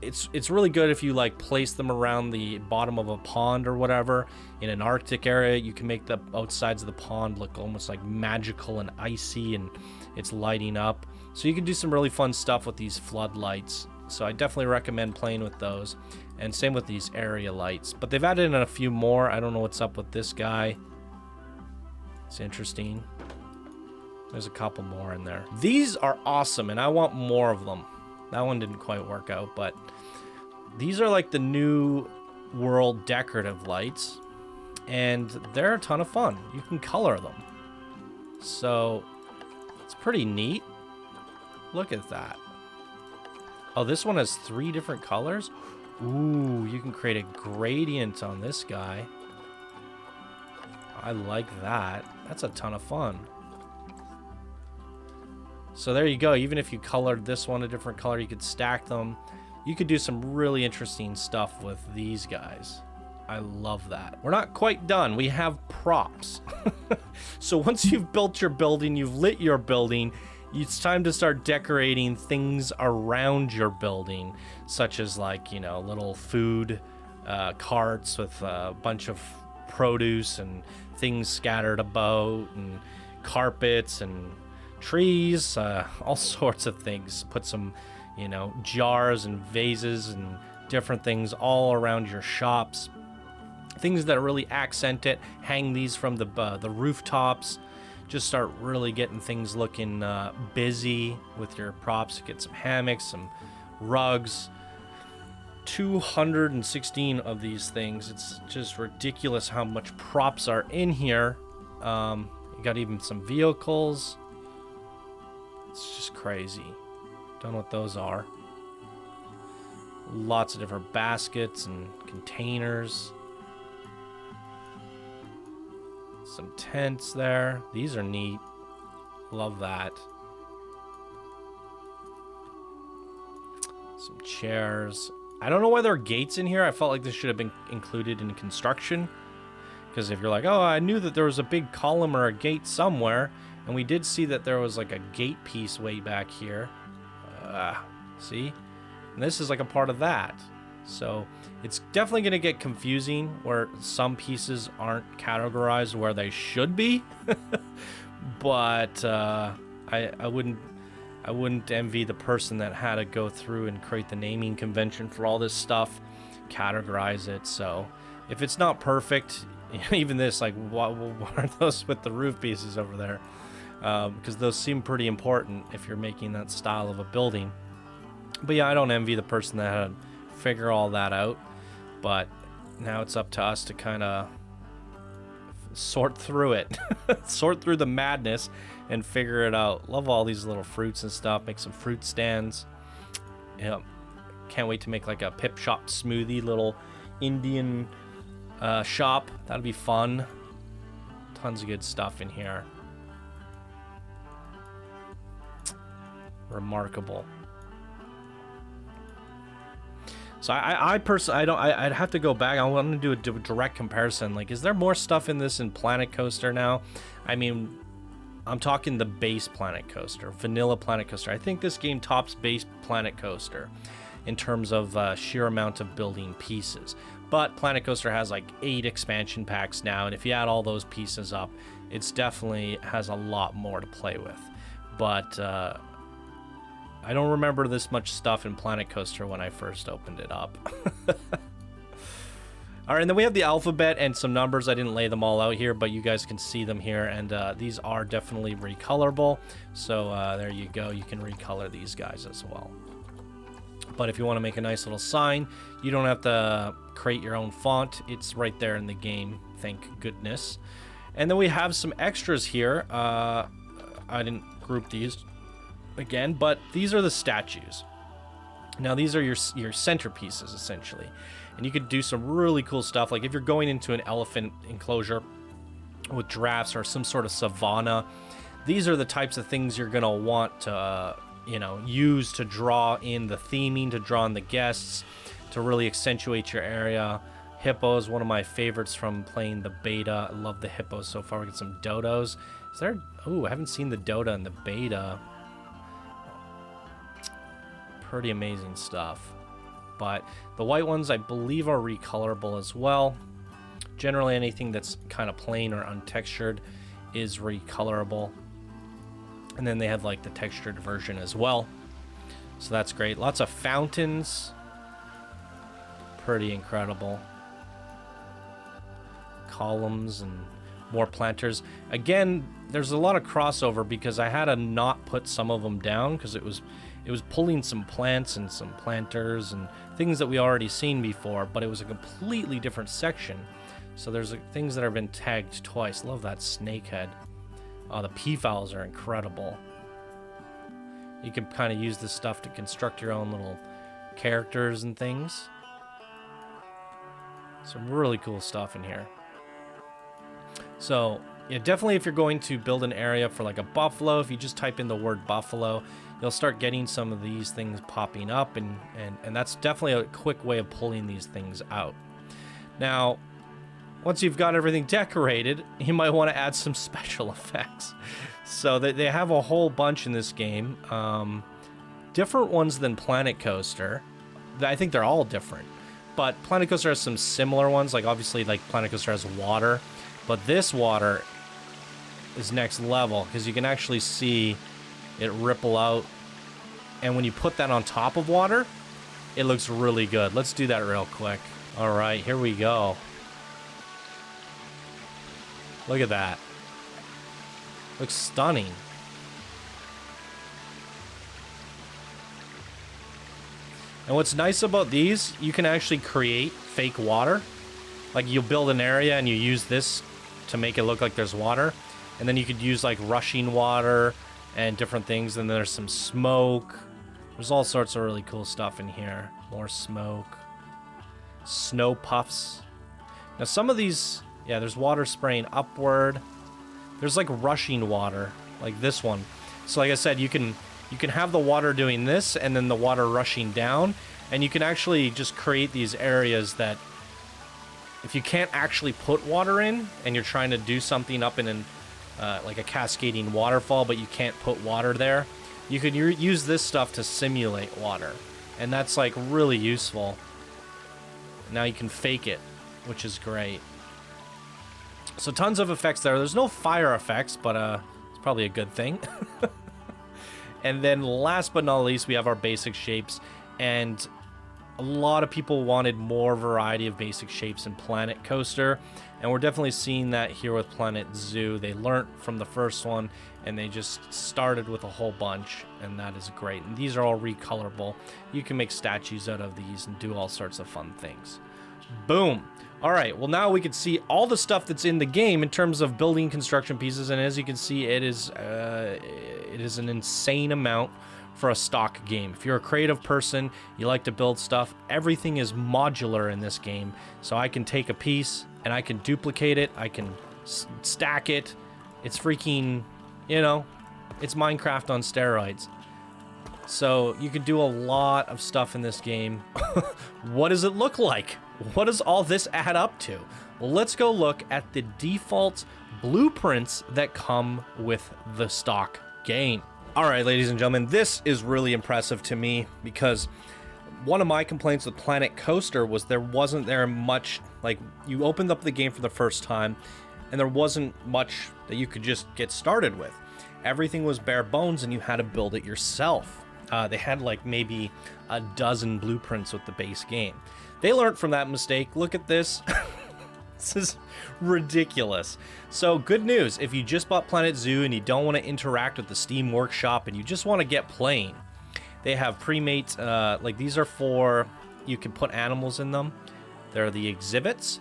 it's really good if you like place them around the bottom of a pond or whatever. In an Arctic area, you can make the outsides of the pond look almost like magical and icy, and it's lighting up. So you can do some really fun stuff with these floodlights. So I definitely recommend playing with those. And same with these area lights. But they've added in a few more. I don't know what's up with this guy. It's interesting. There's a couple more in there. These are awesome, and I want more of them. That one didn't quite work out, but these are like the new world decorative lights, and they're a ton of fun. You can color them. So it's pretty neat. Look at that. Oh, this one has 3 different colors. Ooh, you can create a gradient on this guy. I like that. That's a ton of fun. So there you go. Even if you colored this one a different color, you could stack them. You could do some really interesting stuff with these guys. I love that. We're not quite done. We have props. So once you've built your building, you've lit your building, it's time to start decorating things around your building, such as like, you know, little food carts with a bunch of produce and things scattered about, and carpets and trees, all sorts of things. Put some, you know, jars and vases and different things all around your shops. Things that really accent it. Hang these from the rooftops. Just start really getting things looking busy with your props. Get some hammocks, some rugs. 216 of these things. It's just ridiculous how much props are in here. You got even some vehicles. It's just crazy. Don't know what those are. Lots of different baskets and containers. Some tents there. These are neat. Love that. Some chairs. I don't know why there are gates in here. I felt like this should have been included in construction. Because if you're like, oh, I knew that there was a big column or a gate somewhere. And we did see that there was like a gate piece way back here. See? And this is like a part of that. So it's definitely going to get confusing where some pieces aren't categorized where they should be. But I wouldn't envy the person that had to go through and create the naming convention for all this stuff, categorize it. So if it's not perfect, even this, like, what are those with the roof pieces over there? Because those seem pretty important if you're making that style of a building. But yeah, I don't envy the person that had to figure all that out. But now it's up to us to kind of sort through it. Sort through the madness and figure it out. Love all these little fruits and stuff. Make some fruit stands. Yep. Can't wait to make like a Pip Shop smoothie, little Indian shop. That'll be fun. Tons of good stuff in here. Remarkable. So I personally, I'd have to go back. I want to do a direct comparison. Like, is there more stuff in this in Planet Coaster now? I mean, I'm talking the base Planet Coaster, vanilla Planet Coaster. I think this game tops base Planet Coaster in terms of sheer amount of building pieces. But Planet Coaster has like 8 expansion packs now, and if you add all those pieces up, it's definitely has a lot more to play with. But I don't remember this much stuff in Planet Coaster when I first opened it up. All right, and then we have the alphabet and some numbers. I didn't lay them all out here, but you guys can see them here, and these are definitely recolorable. So there you go. You can recolor these guys as well. But if you want to make a nice little sign, you don't have to create your own font. It's right there in the game, thank goodness. And then we have some extras here. I didn't group these again, but these are the statues. Now these are your centerpieces essentially, and you could do some really cool stuff. Like if you're going into an elephant enclosure with giraffes or some sort of savanna, these are the types of things you're gonna want to you know, use to draw in the theming, to draw in the guests, to really accentuate your area. Hippo is one of my favorites from playing the beta. I love the hippos so far. We get some dodos. Is there? Oh, I haven't seen the dodo in the beta. Pretty amazing stuff. But the white ones, I believe, are recolorable as well. Generally, anything that's kind of plain or untextured is recolorable. And then they have like the textured version as well. So that's great. Lots of fountains. Pretty incredible. Columns and more planters. Again, there's a lot of crossover because I had to not put some of them down because it was pulling some plants and some planters and things that we already seen before, but it was a completely different section. So there's things that have been tagged twice. Love that snake head. Oh, the peafowls are incredible. You can kind of use this stuff to construct your own little characters and things. Some really cool stuff in here. So, yeah, definitely if you're going to build an area for like a buffalo, if you just type in the word buffalo, you'll start getting some of these things popping up, and that's definitely a quick way of pulling these things out. Now, once you've got everything decorated, you might want to add some special effects. So they have a whole bunch in this game. Different ones than Planet Coaster. I think they're all different. But Planet Coaster has some similar ones. Like obviously like Planet Coaster has water. But this water is next level because you can actually see it ripple out. And when you put that on top of water, it looks really good. Let's do that real quick. All right, here we go. Look at that. Looks stunning. And what's nice about these, you can actually create fake water. Like you build an area and you use this to make it look like there's water. And then you could use like rushing water and different things. And then there's some smoke. There's all sorts of really cool stuff in here. More smoke. Snow puffs. Now some of these... Yeah, there's water spraying upward. There's like rushing water, like this one. So like I said, you can have the water doing this and then the water rushing down, and you can actually just create these areas that if you can't actually put water in and you're trying to do something up in an like a cascading waterfall, but you can't put water there, you can use this stuff to simulate water, and that's like really useful. Now you can fake it, which is great. So tons of effects there. There's no fire effects, but it's probably a good thing. And then last but not least, we have our basic shapes. And a lot of people wanted more variety of basic shapes in Planet Coaster. And we're definitely seeing that here with Planet Zoo. They learned from the first one, and they just started with a whole bunch, and that is great. And these are all recolorable. You can make statues out of these and do all sorts of fun things. Boom. All right, well, now we can see all the stuff that's in the game in terms of building construction pieces, and as you can see, it is an insane amount for a stock game. If you're a creative person, you like to build stuff, everything is modular in this game. So I can take a piece and I can duplicate it, I can stack it. It's freaking, you know, it's Minecraft on steroids. So you can do a lot of stuff in this game. What does it look like? What does all this add up to? Well, let's go look at the default blueprints that come with the stock game. All right, ladies and gentlemen, this is really impressive to me because one of my complaints with Planet Coaster was there wasn't much, like you opened up the game for the first time and there wasn't much that you could just get started with. Everything was bare bones and you had to build it yourself. They had like maybe a dozen blueprints with the base game. They learned from that mistake. Look at this. This is ridiculous. So good news, if you just bought Planet Zoo and you don't want to interact with the Steam Workshop and you just want to get playing, they have pre-made, like these are for, you can put animals in them. They're the exhibits,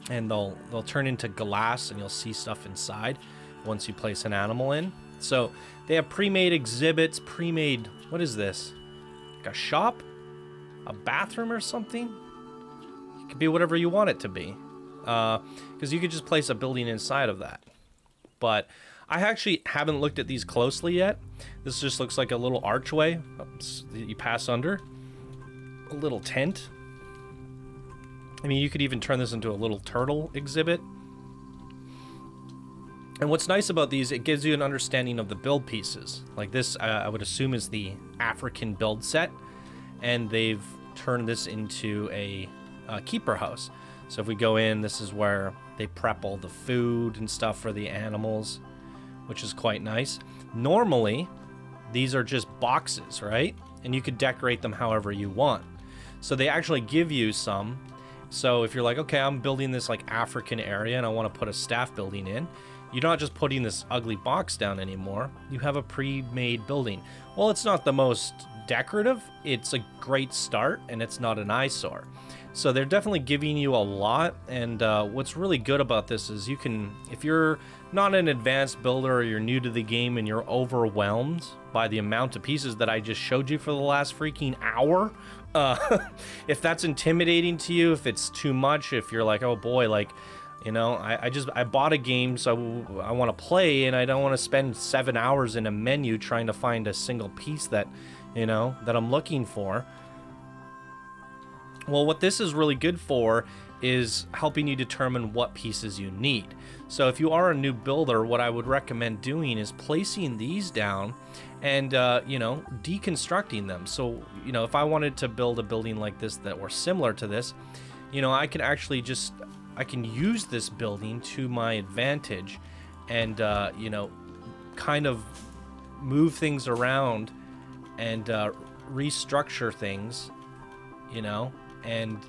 and they'll turn into glass and you'll see stuff inside once you place an animal in. So they have pre-made exhibits, pre-made, what is this? like a shop, a bathroom or something. It could be whatever you want it to be. Because you could just place a building inside of that. But I actually haven't looked at these closely yet. This just looks like a little archway you pass under. A little tent. I mean, you could even turn this into a little turtle exhibit. And what's nice about these, it gives you an understanding of the build pieces. Like this, I would assume is the African build set. And they've turned this into a keeper house. So if we go in, this is where they prep all the food and stuff for the animals, which is quite nice. Normally, these are just boxes, right? And you could decorate them however you want. So they actually give you some. So if you're like, okay, I'm building this like African area and I want to put a staff building in, you're not just putting this ugly box down anymore. You have a pre-made building. Well, it's not the most decorative. It's a great start and it's not an eyesore. So they're definitely giving you a lot. And what's really good about this is you can, if you're not an advanced builder or you're new to the game and you're overwhelmed by the amount of pieces that I just showed you for the last freaking hour, if that's intimidating to you, if it's too much, if you're like, oh boy, like, you know, I bought a game, so I want to play, and I don't want to spend 7 hours in a menu trying to find a single piece that, you know, that I'm looking for. Well, what this is really good for is helping you determine what pieces you need. So if you are a new builder, what I would recommend doing is placing these down and, you know, deconstructing them. So, you know, if I wanted to build a building like this that were similar to this, you know, I can actually just, I can use this building to my advantage and, you know, kind of move things around and restructure things, you know, and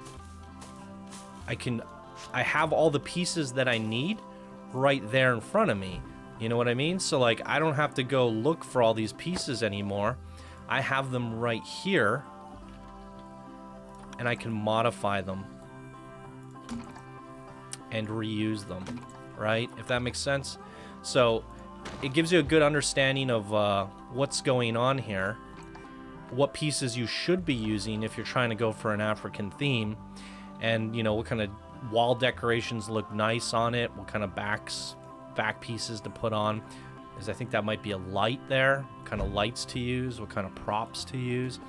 I have all the pieces that I need right there in front of me. You know what I mean? So like, I don't have to go look for all these pieces anymore. I have them right here and I can modify them and reuse them, right? If that makes sense. So it gives you a good understanding of what's going on here, what pieces you should be using if you're trying to go for an African theme, and you know what kind of wall decorations look nice on it, what kind of back pieces to put on, because I think that might be a light there, what kind of lights to use, what kind of props to use.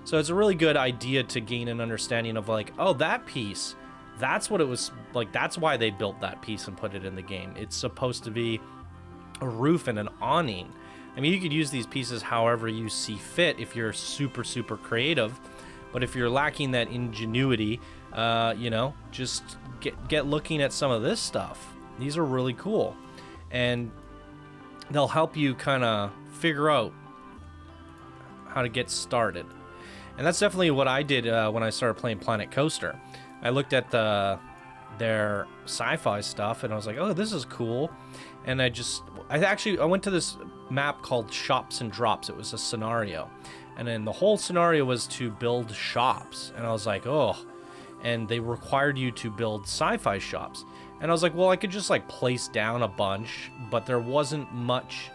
So it's a really good idea to gain an understanding of like, oh, that piece, that's what it was like, that's why they built that piece and put it in the game. It's supposed to be a roof and an awning. I mean, you could use these pieces however you see fit if you're super, super creative. But if you're lacking that ingenuity, you know, just get looking at some of this stuff. These are really cool. And they'll help you kind of figure out how to get started. And that's definitely what I did when I started playing Planet Coaster. I looked at their sci-fi stuff and I was like, oh, this is cool. And I went to this map called Shops and Drops. It was a scenario. And then the whole scenario was to build shops. And I was like, oh, and they required you to build sci-fi shops. And I was like, well, I could just like place down a bunch, but there wasn't much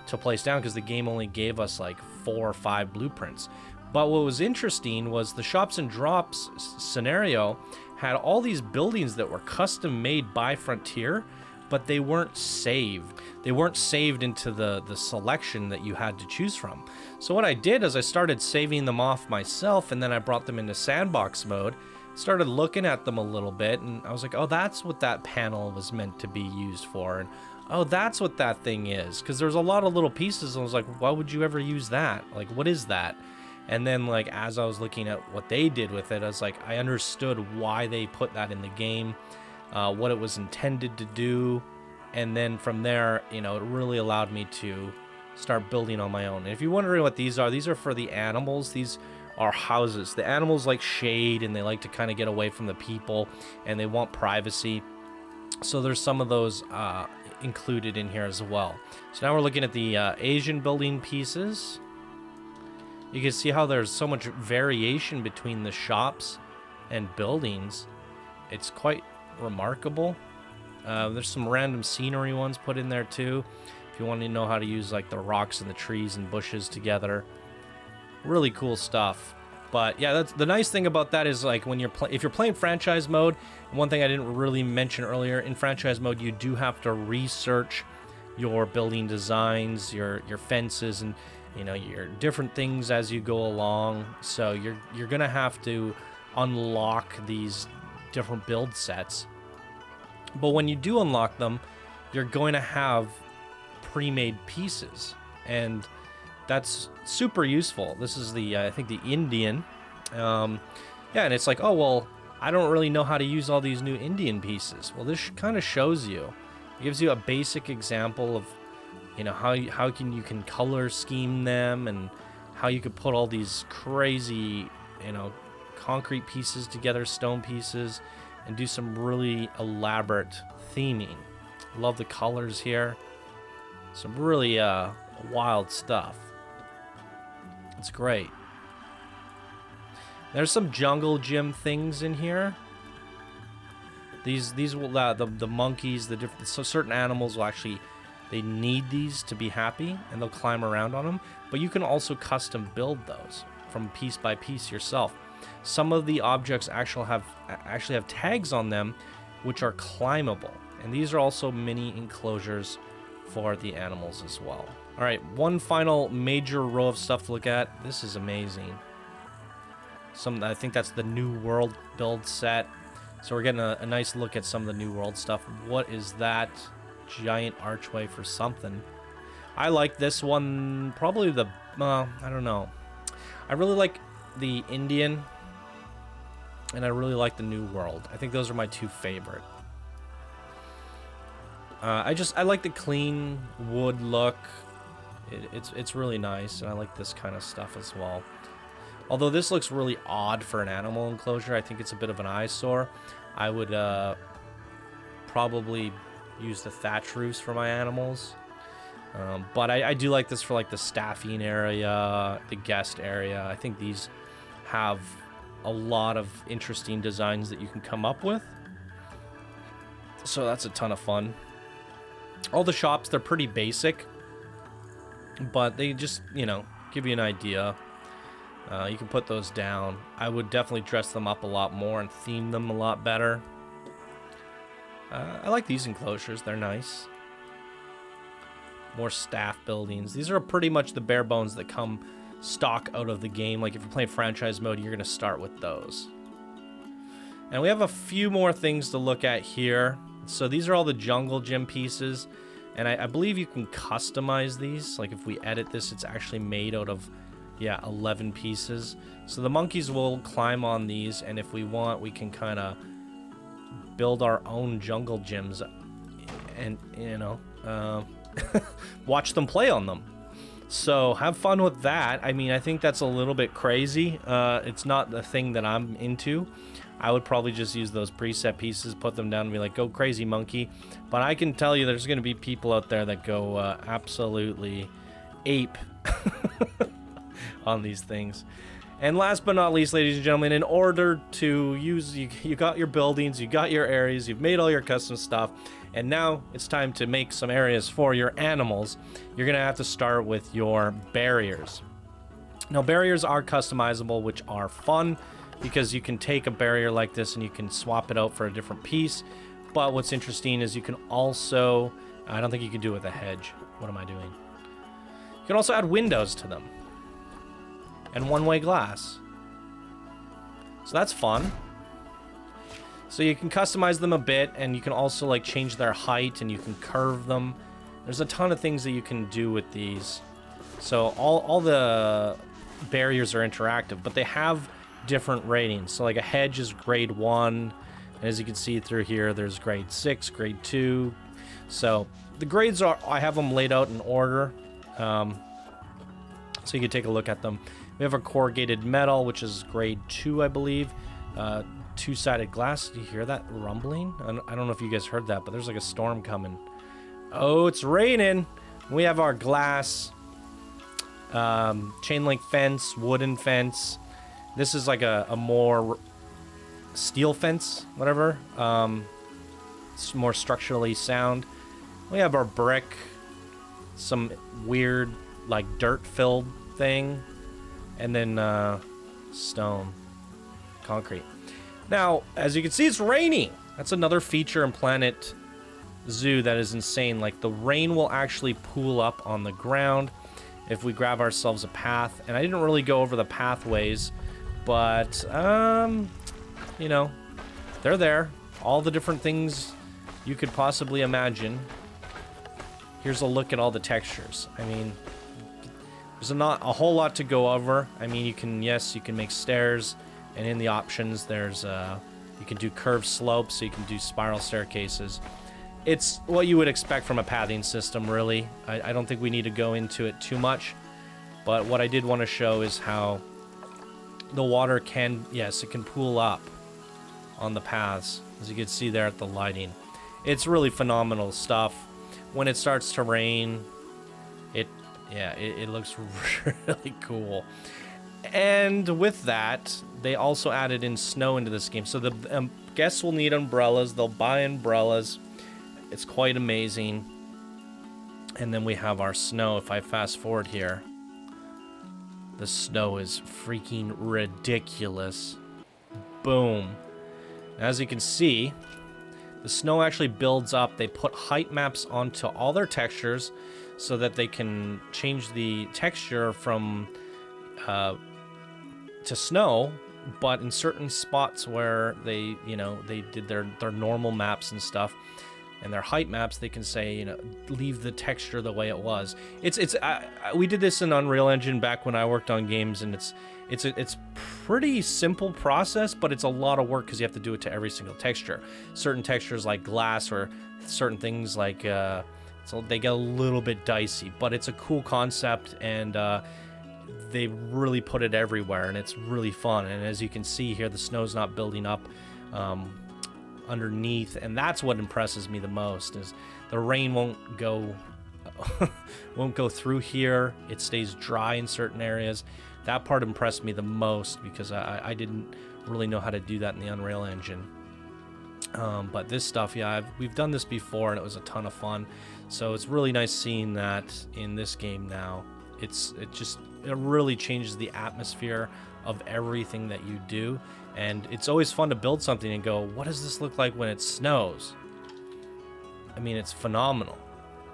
to place down because the game only gave us like 4 or 5 blueprints. But what was interesting was the Shops and Drops scenario had all these buildings that were custom made by Frontier, but they weren't saved. They weren't saved into the selection that you had to choose from. So what I did is I started saving them off myself, and then I brought them into Sandbox mode, started looking at them a little bit, and I was like, oh, that's what that panel was meant to be used for. And oh, that's what that thing is. Because there's a lot of little pieces, and I was like, why would you ever use that? Like, what is that? And then, like, as I was looking at what they did with it, I was like, I understood why they put that in the game, what it was intended to do. And then from there, you know, it really allowed me to start building on my own. And if you're wondering what these are for the animals. These are houses. The animals like shade, and they like to kind of get away from the people, and they want privacy. So there's some of those included in here as well. So now we're looking at the Asian building pieces. You can see how there's so much variation between the shops and buildings. It's quite remarkable. There's some random scenery ones put in there too, if you want to know how to use like the rocks and the trees and bushes together. Really cool stuff. But yeah, that's the nice thing about that is like when you're if you're playing franchise mode, one thing I didn't really mention earlier, in franchise mode you do have to research your building designs, your fences, and you know, your different things as you go along. So you're gonna have to unlock these different build sets. But when you do unlock them, you're going to have pre-made pieces, and that's super useful. This is the I think the Indian, yeah, and it's like, oh well, I don't really know how to use all these new Indian pieces. Well, this kind of shows you. It gives you a basic example of, you know, how you can color scheme them, and how you could put all these crazy, you know, concrete pieces together, stone pieces, and do some really elaborate theming. Love the colors here. Some really wild stuff. It's great. There's some jungle gym things in here. These will the monkeys, the different, so certain animals will actually, they need these to be happy, and they'll climb around on them. But you can also custom build those from piece by piece yourself. Some of the objects actually have tags on them, which are climbable, and these are also mini enclosures for the animals as well. All right, one final major row of stuff to look at. This is amazing. I think that's the New World build set. So we're getting a nice look at some of the New World stuff. What is that? Giant archway for something. I like this one. Probably the, I don't know. I really like the Indian, and I really like the New World. I think those are my two favorite. I like the clean wood look. It's really nice, and I like this kind of stuff as well. Although this looks really odd for an animal enclosure, I think it's a bit of an eyesore. I would probably use the thatch roofs for my animals. But I do like this for like the staffing area, the guest area. I think these have a lot of interesting designs that you can come up with. So that's a ton of fun. All the shops, they're pretty basic, but they just, you know, give you an idea. You can put those down. I would definitely dress them up a lot more and theme them a lot better. I like these enclosures. They're nice. More staff buildings. These are pretty much the bare bones that come stock out of the game. Like if you're playing franchise mode, you're going to start with those. And we have a few more things to look at here. So these are all the jungle gym pieces. And I believe you can customize these. Like if we edit this, it's actually made out of, yeah, 11 pieces. So the monkeys will climb on these, and if we want, we can kind of build our own jungle gyms and, you know, watch them play on them. So have fun with that. I mean, I think that's a little bit crazy. It's not the thing that I'm into. I would probably just use those preset pieces, put them down, and be like, go crazy, monkey. But I can tell you there's going to be people out there that go absolutely ape on these things. And last but not least, ladies and gentlemen, in order to use, you got your buildings, you got your areas, you've made all your custom stuff, and now it's time to make some areas for your animals. You're going to have to start with your barriers. Now, barriers are customizable, which are fun, because you can take a barrier like this and you can swap it out for a different piece. But what's interesting is you can also, I don't think you can do it with a hedge. What am I doing? You can also add windows to them. And one-way glass. So that's fun. So you can customize them a bit, and you can also like change their height, and you can curve them. There's a ton of things that you can do with these. So all the barriers are interactive, but they have different ratings. So like a hedge is grade 1, and as you can see through here, there's grade 6, grade 2. So the grades are, I have them laid out in order, so you can take a look at them. We have a corrugated metal, which is grade 2, I believe. Two-sided glass. Do you hear that rumbling? I don't know if you guys heard that, but there's like a storm coming. Oh, it's raining. We have our glass, chain link fence, wooden fence. This is like a more steel fence, whatever. It's more structurally sound. We have our brick, some weird like dirt-filled thing. and then stone, concrete. Now, as you can see, it's raining. That's another feature in Planet Zoo that is insane. Like, the rain will actually pool up on the ground if we grab ourselves a path. And I didn't really go over the pathways, but you know, they're there. All the different things you could possibly imagine. Here's a look at all the textures. I mean, there's not a whole lot to go over. I mean, you can make stairs, and in the options there's you can do curved slopes, so you can do spiral staircases. It's what you would expect from a pathing system, really. I don't think we need to go into it too much, but what I did want to show is how the water can, yes, it can pool up on the paths, as you can see there at the lighting. It's really phenomenal stuff. When it starts to rain, it looks really cool. And with that, they also added in snow into this game. So the guests will need umbrellas. They'll buy umbrellas. It's quite amazing. And then we have our snow. If I fast forward here, the snow is freaking ridiculous. Boom. As you can see, the snow actually builds up. They put height maps onto all their textures so that they can change the texture from to snow, but in certain spots where they, they did their normal maps and stuff, and their height maps, they can say, leave the texture the way it was. We did this in Unreal Engine back when I worked on games, and it's pretty simple process, but it's a lot of work because you have to do it to every single texture. Certain textures like glass, or certain things like so they get a little bit dicey, but it's a cool concept, and they really put it everywhere, and it's really fun. And as you can see here, the snow's not building up underneath, and that's what impresses me the most, is the rain won't go through here. It stays dry in certain areas. That part impressed me the most because I didn't really know how to do that in the Unreal Engine. But this stuff, we've done this before, and it was a ton of fun. So it's really nice seeing that in this game now. It really changes the atmosphere of everything that you do. And it's always fun to build something and go, what does this look like when it snows? I mean, it's phenomenal.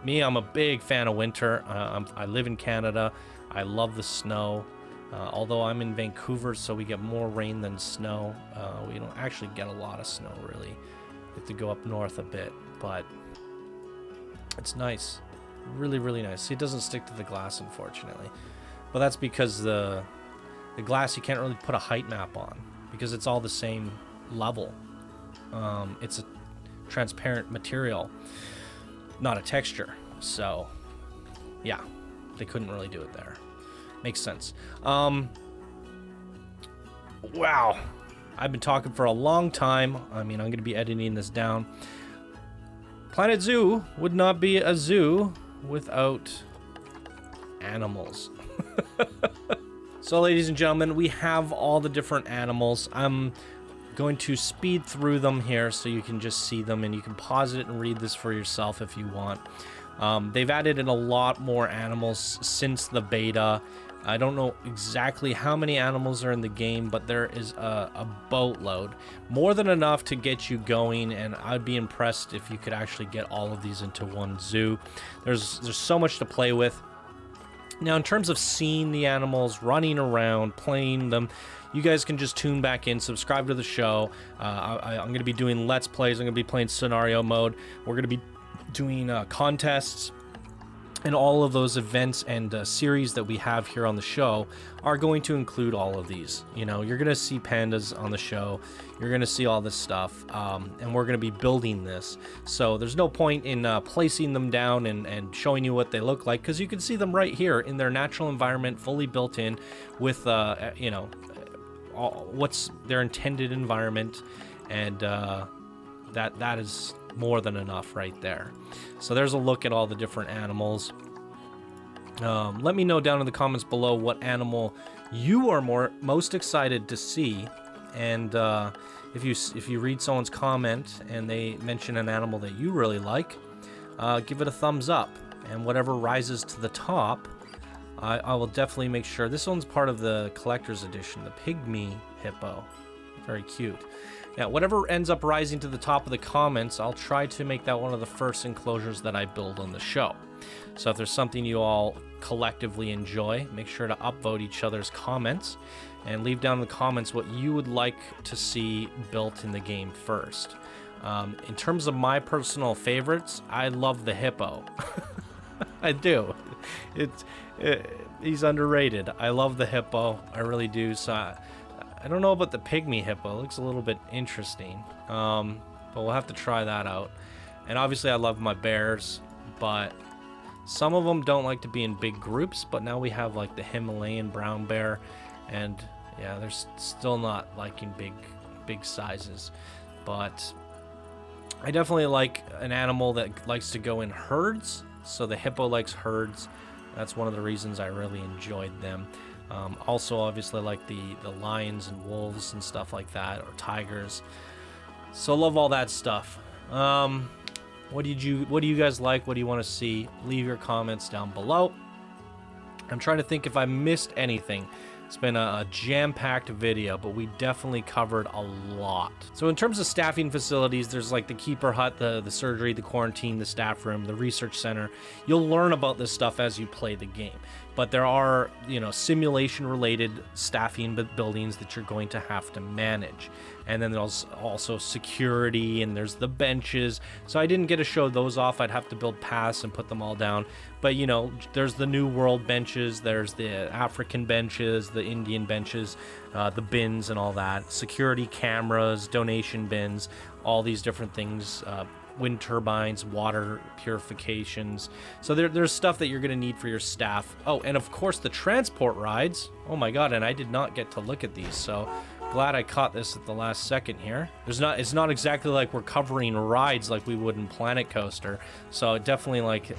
Me, I'm a big fan of winter. I live in Canada. I love the snow. Although I'm in Vancouver, so we get more rain than snow. We don't actually get a lot of snow, really. We have to go up north a bit, but it's nice. Really, really nice. See, it doesn't stick to the glass, unfortunately. But that's because the glass, you can't really put a height map on, because it's all the same level. It's a transparent material, not a texture. So, yeah, they couldn't really do it there. Makes sense. Wow. I've been talking for a long time. I mean, I'm going to be editing this down. Planet Zoo would not be a zoo without animals. So, ladies and gentlemen, we have all the different animals. I'm going to speed through them here so you can just see them, and you can pause it and read this for yourself if you want. They've added in a lot more animals since the beta. I don't know exactly how many animals are in the game, but there is a boatload. More than enough to get you going, and I'd be impressed if you could actually get all of these into one zoo. There's so much to play with. Now, in terms of seeing the animals, running around, playing them, you guys can just tune back in, subscribe to the show. I'm going to be doing Let's Plays. I'm going to be playing scenario mode. We're going to be doing contests. And all of those events and series that we have here on the show are going to include all of these. You're going to see pandas on the show. You're going to see all this stuff. And we're going to be building this. So there's no point in placing them down and showing you what they look like, because you can see them right here in their natural environment, fully built in with, what's their intended environment. And that is more than enough right there. So there's a look at all the different animals. Let me know down in the comments below what animal you are most excited to see, and if you read someone's comment and they mention an animal that you really like, give it a thumbs up, and whatever rises to the top, I will definitely make sure. This one's part of the collector's edition, the pygmy hippo. Very cute. Yeah, whatever ends up rising to the top of the comments, I'll try to make that one of the first enclosures that I build on the show. So if there's something you all collectively enjoy, make sure to upvote each other's comments and leave down in the comments what you would like to see built in the game first. In terms of my personal favorites, I love the hippo. I do. He's underrated. I love the hippo. I really do. So I don't know about the pygmy hippo. It looks a little bit interesting. But we'll have to try that out. And obviously I love my bears, but some of them don't like to be in big groups, but now we have like the Himalayan brown bear, and yeah, they're still not liking big sizes. But I definitely like an animal that likes to go in herds. So the hippo likes herds. That's one of the reasons I really enjoyed them. Also, obviously, like the lions and wolves and stuff like that, or tigers. So love all that stuff. What do you guys like? What do you want to see? Leave your comments down below. I'm trying to think if I missed anything. It's been a jam-packed video, but we definitely covered a lot. So in terms of staffing facilities, there's like the keeper hut, the surgery, the quarantine, the staff room, the research center. You'll learn about this stuff as you play the game. But there are, simulation-related staffing buildings that you're going to have to manage. And then there's also security, and there's the benches. So I didn't get to show those off. I'd have to build paths and put them all down. But, there's the New World benches. There's the African benches, the Indian benches, the bins and all that. Security cameras, donation bins, all these different things. Wind turbines, water purifications. So there's stuff that you're going to need for your staff. Oh, and of course the transport rides. Oh my god, and I did not get to look at these, so glad I caught this at the last second here. It's not exactly like we're covering rides like we would in Planet Coaster, so definitely like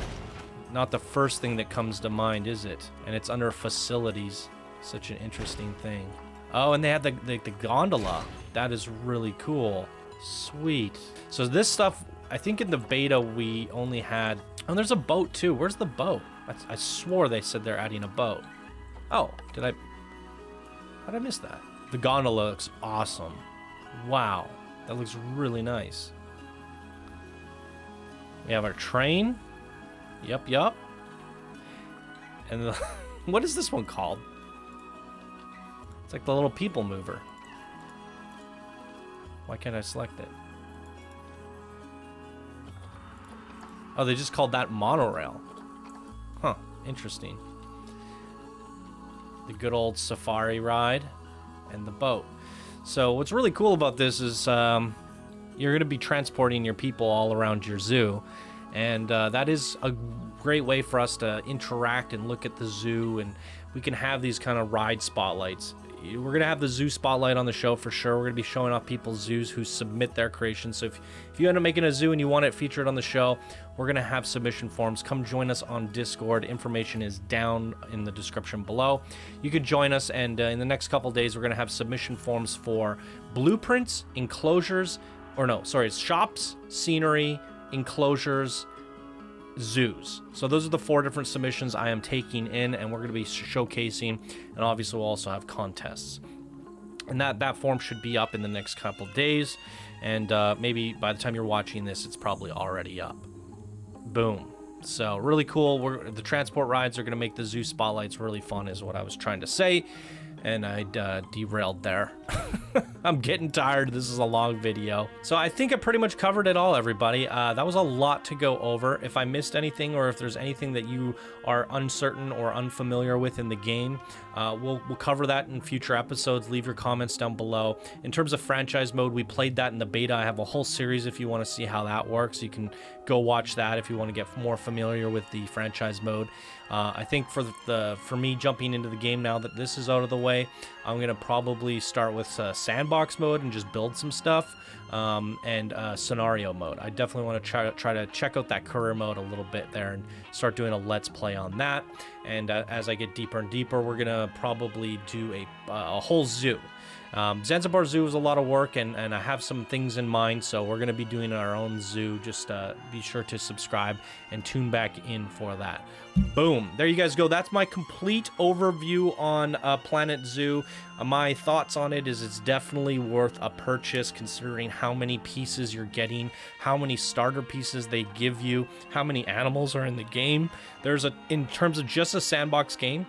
not the first thing that comes to mind, is it? And it's under facilities. Such an interesting thing. Oh, and they had the gondola. That is really cool. Sweet. So this stuff, I think in the beta we only had... Oh, there's a boat too. Where's the boat? I swore they said they're adding a boat. Oh, how'd I miss that? The gondola looks awesome. Wow, that looks really nice. We have our train. Yup. And what is this one called? It's like the little people mover. Why can't I select it? Oh, they just called that monorail. Huh, interesting. The good old safari ride and the boat. So what's really cool about this is you're going to be transporting your people all around your zoo. And that is a great way for us to interact and look at the zoo, and we can have these kind of ride spotlights. We're going to have the zoo spotlight on the show for sure. We're going to be showing off people's zoos who submit their creations. So if you end up making a zoo and you want it featured on the show, we're going to have submission forms. Come join us on Discord. Information is down in the description below. You can join us, and in the next couple days, we're going to have submission forms for blueprints, enclosures, it's shops, scenery, enclosures, zoos. So those are the 4 different submissions I am taking in, and we're going to be showcasing, and obviously we'll also have contests. And that form should be up in the next couple days, and maybe by the time you're watching this, it's probably already up. Boom. So really cool. The transport rides are going to make the zoo spotlights really fun, is what I was trying to say. And I derailed there. I'm getting tired. This is a long video. So I think I pretty much covered it all, everybody. That was a lot to go over. If I missed anything, or if there's anything that you are uncertain or unfamiliar with in the game, we'll cover that in future episodes. Leave your comments down below. In terms of franchise mode, we played that in the beta. I have a whole series if you want to see how that works. You can go watch that if you want to get more familiar with the franchise mode. I think for me jumping into the game now that this is out of the way, I'm going to probably start with Sandbox mode and just build some stuff, and scenario mode. I definitely want to try to check out that career mode a little bit there and start doing a let's play on that. And as I get deeper and deeper, we're going to probably do a whole zoo. Zanzibar Zoo is a lot of work, and I have some things in mind, so we're going to be doing our own zoo. Just be sure to subscribe and tune back in for that. Boom. There you guys go. That's my complete overview on Planet Zoo. My thoughts on it is it's definitely worth a purchase considering how many pieces you're getting, how many starter pieces they give you, how many animals are in the game. There's in terms of just a sandbox game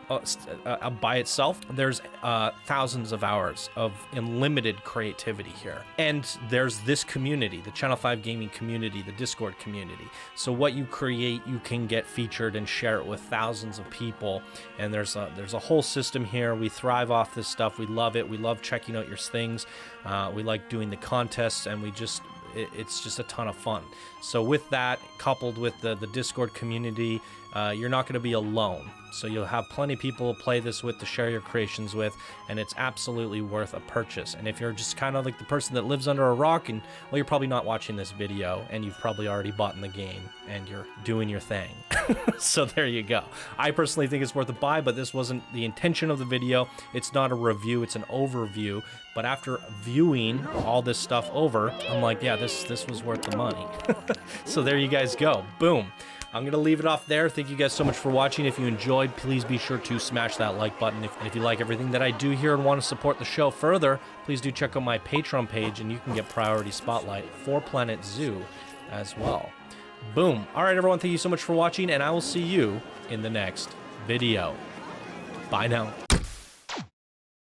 by itself, there's thousands of hours of unlimited creativity here. And there's this community, the Channel 5 gaming community, the Discord community. So what you create, you can get featured and share it with thousands of people. And there's a whole system here. We thrive off this stuff. We love it. We love checking out your things. We like doing the contests, and it's just a ton of fun. So with that, coupled with the Discord community, you're not going to be alone. So you'll have plenty of people to play this with, to share your creations with, and it's absolutely worth a purchase. And if you're just kind of like the person that lives under a rock, and well, you're probably not watching this video, and you've probably already bought in the game, and you're doing your thing. So there you go. I personally think it's worth a buy, but this wasn't the intention of the video. It's not a review, it's an overview. But after viewing all this stuff over, I'm like, yeah, this was worth the money. So there you guys go. Boom. I'm going to leave it off there. Thank you guys so much for watching. If you enjoyed, please be sure to smash that like button. If you like everything that I do here and want to support the show further, please do check out my Patreon page, and you can get priority spotlight for Planet Zoo as well. Boom. All right, everyone, thank you so much for watching, and I will see you in the next video. Bye now.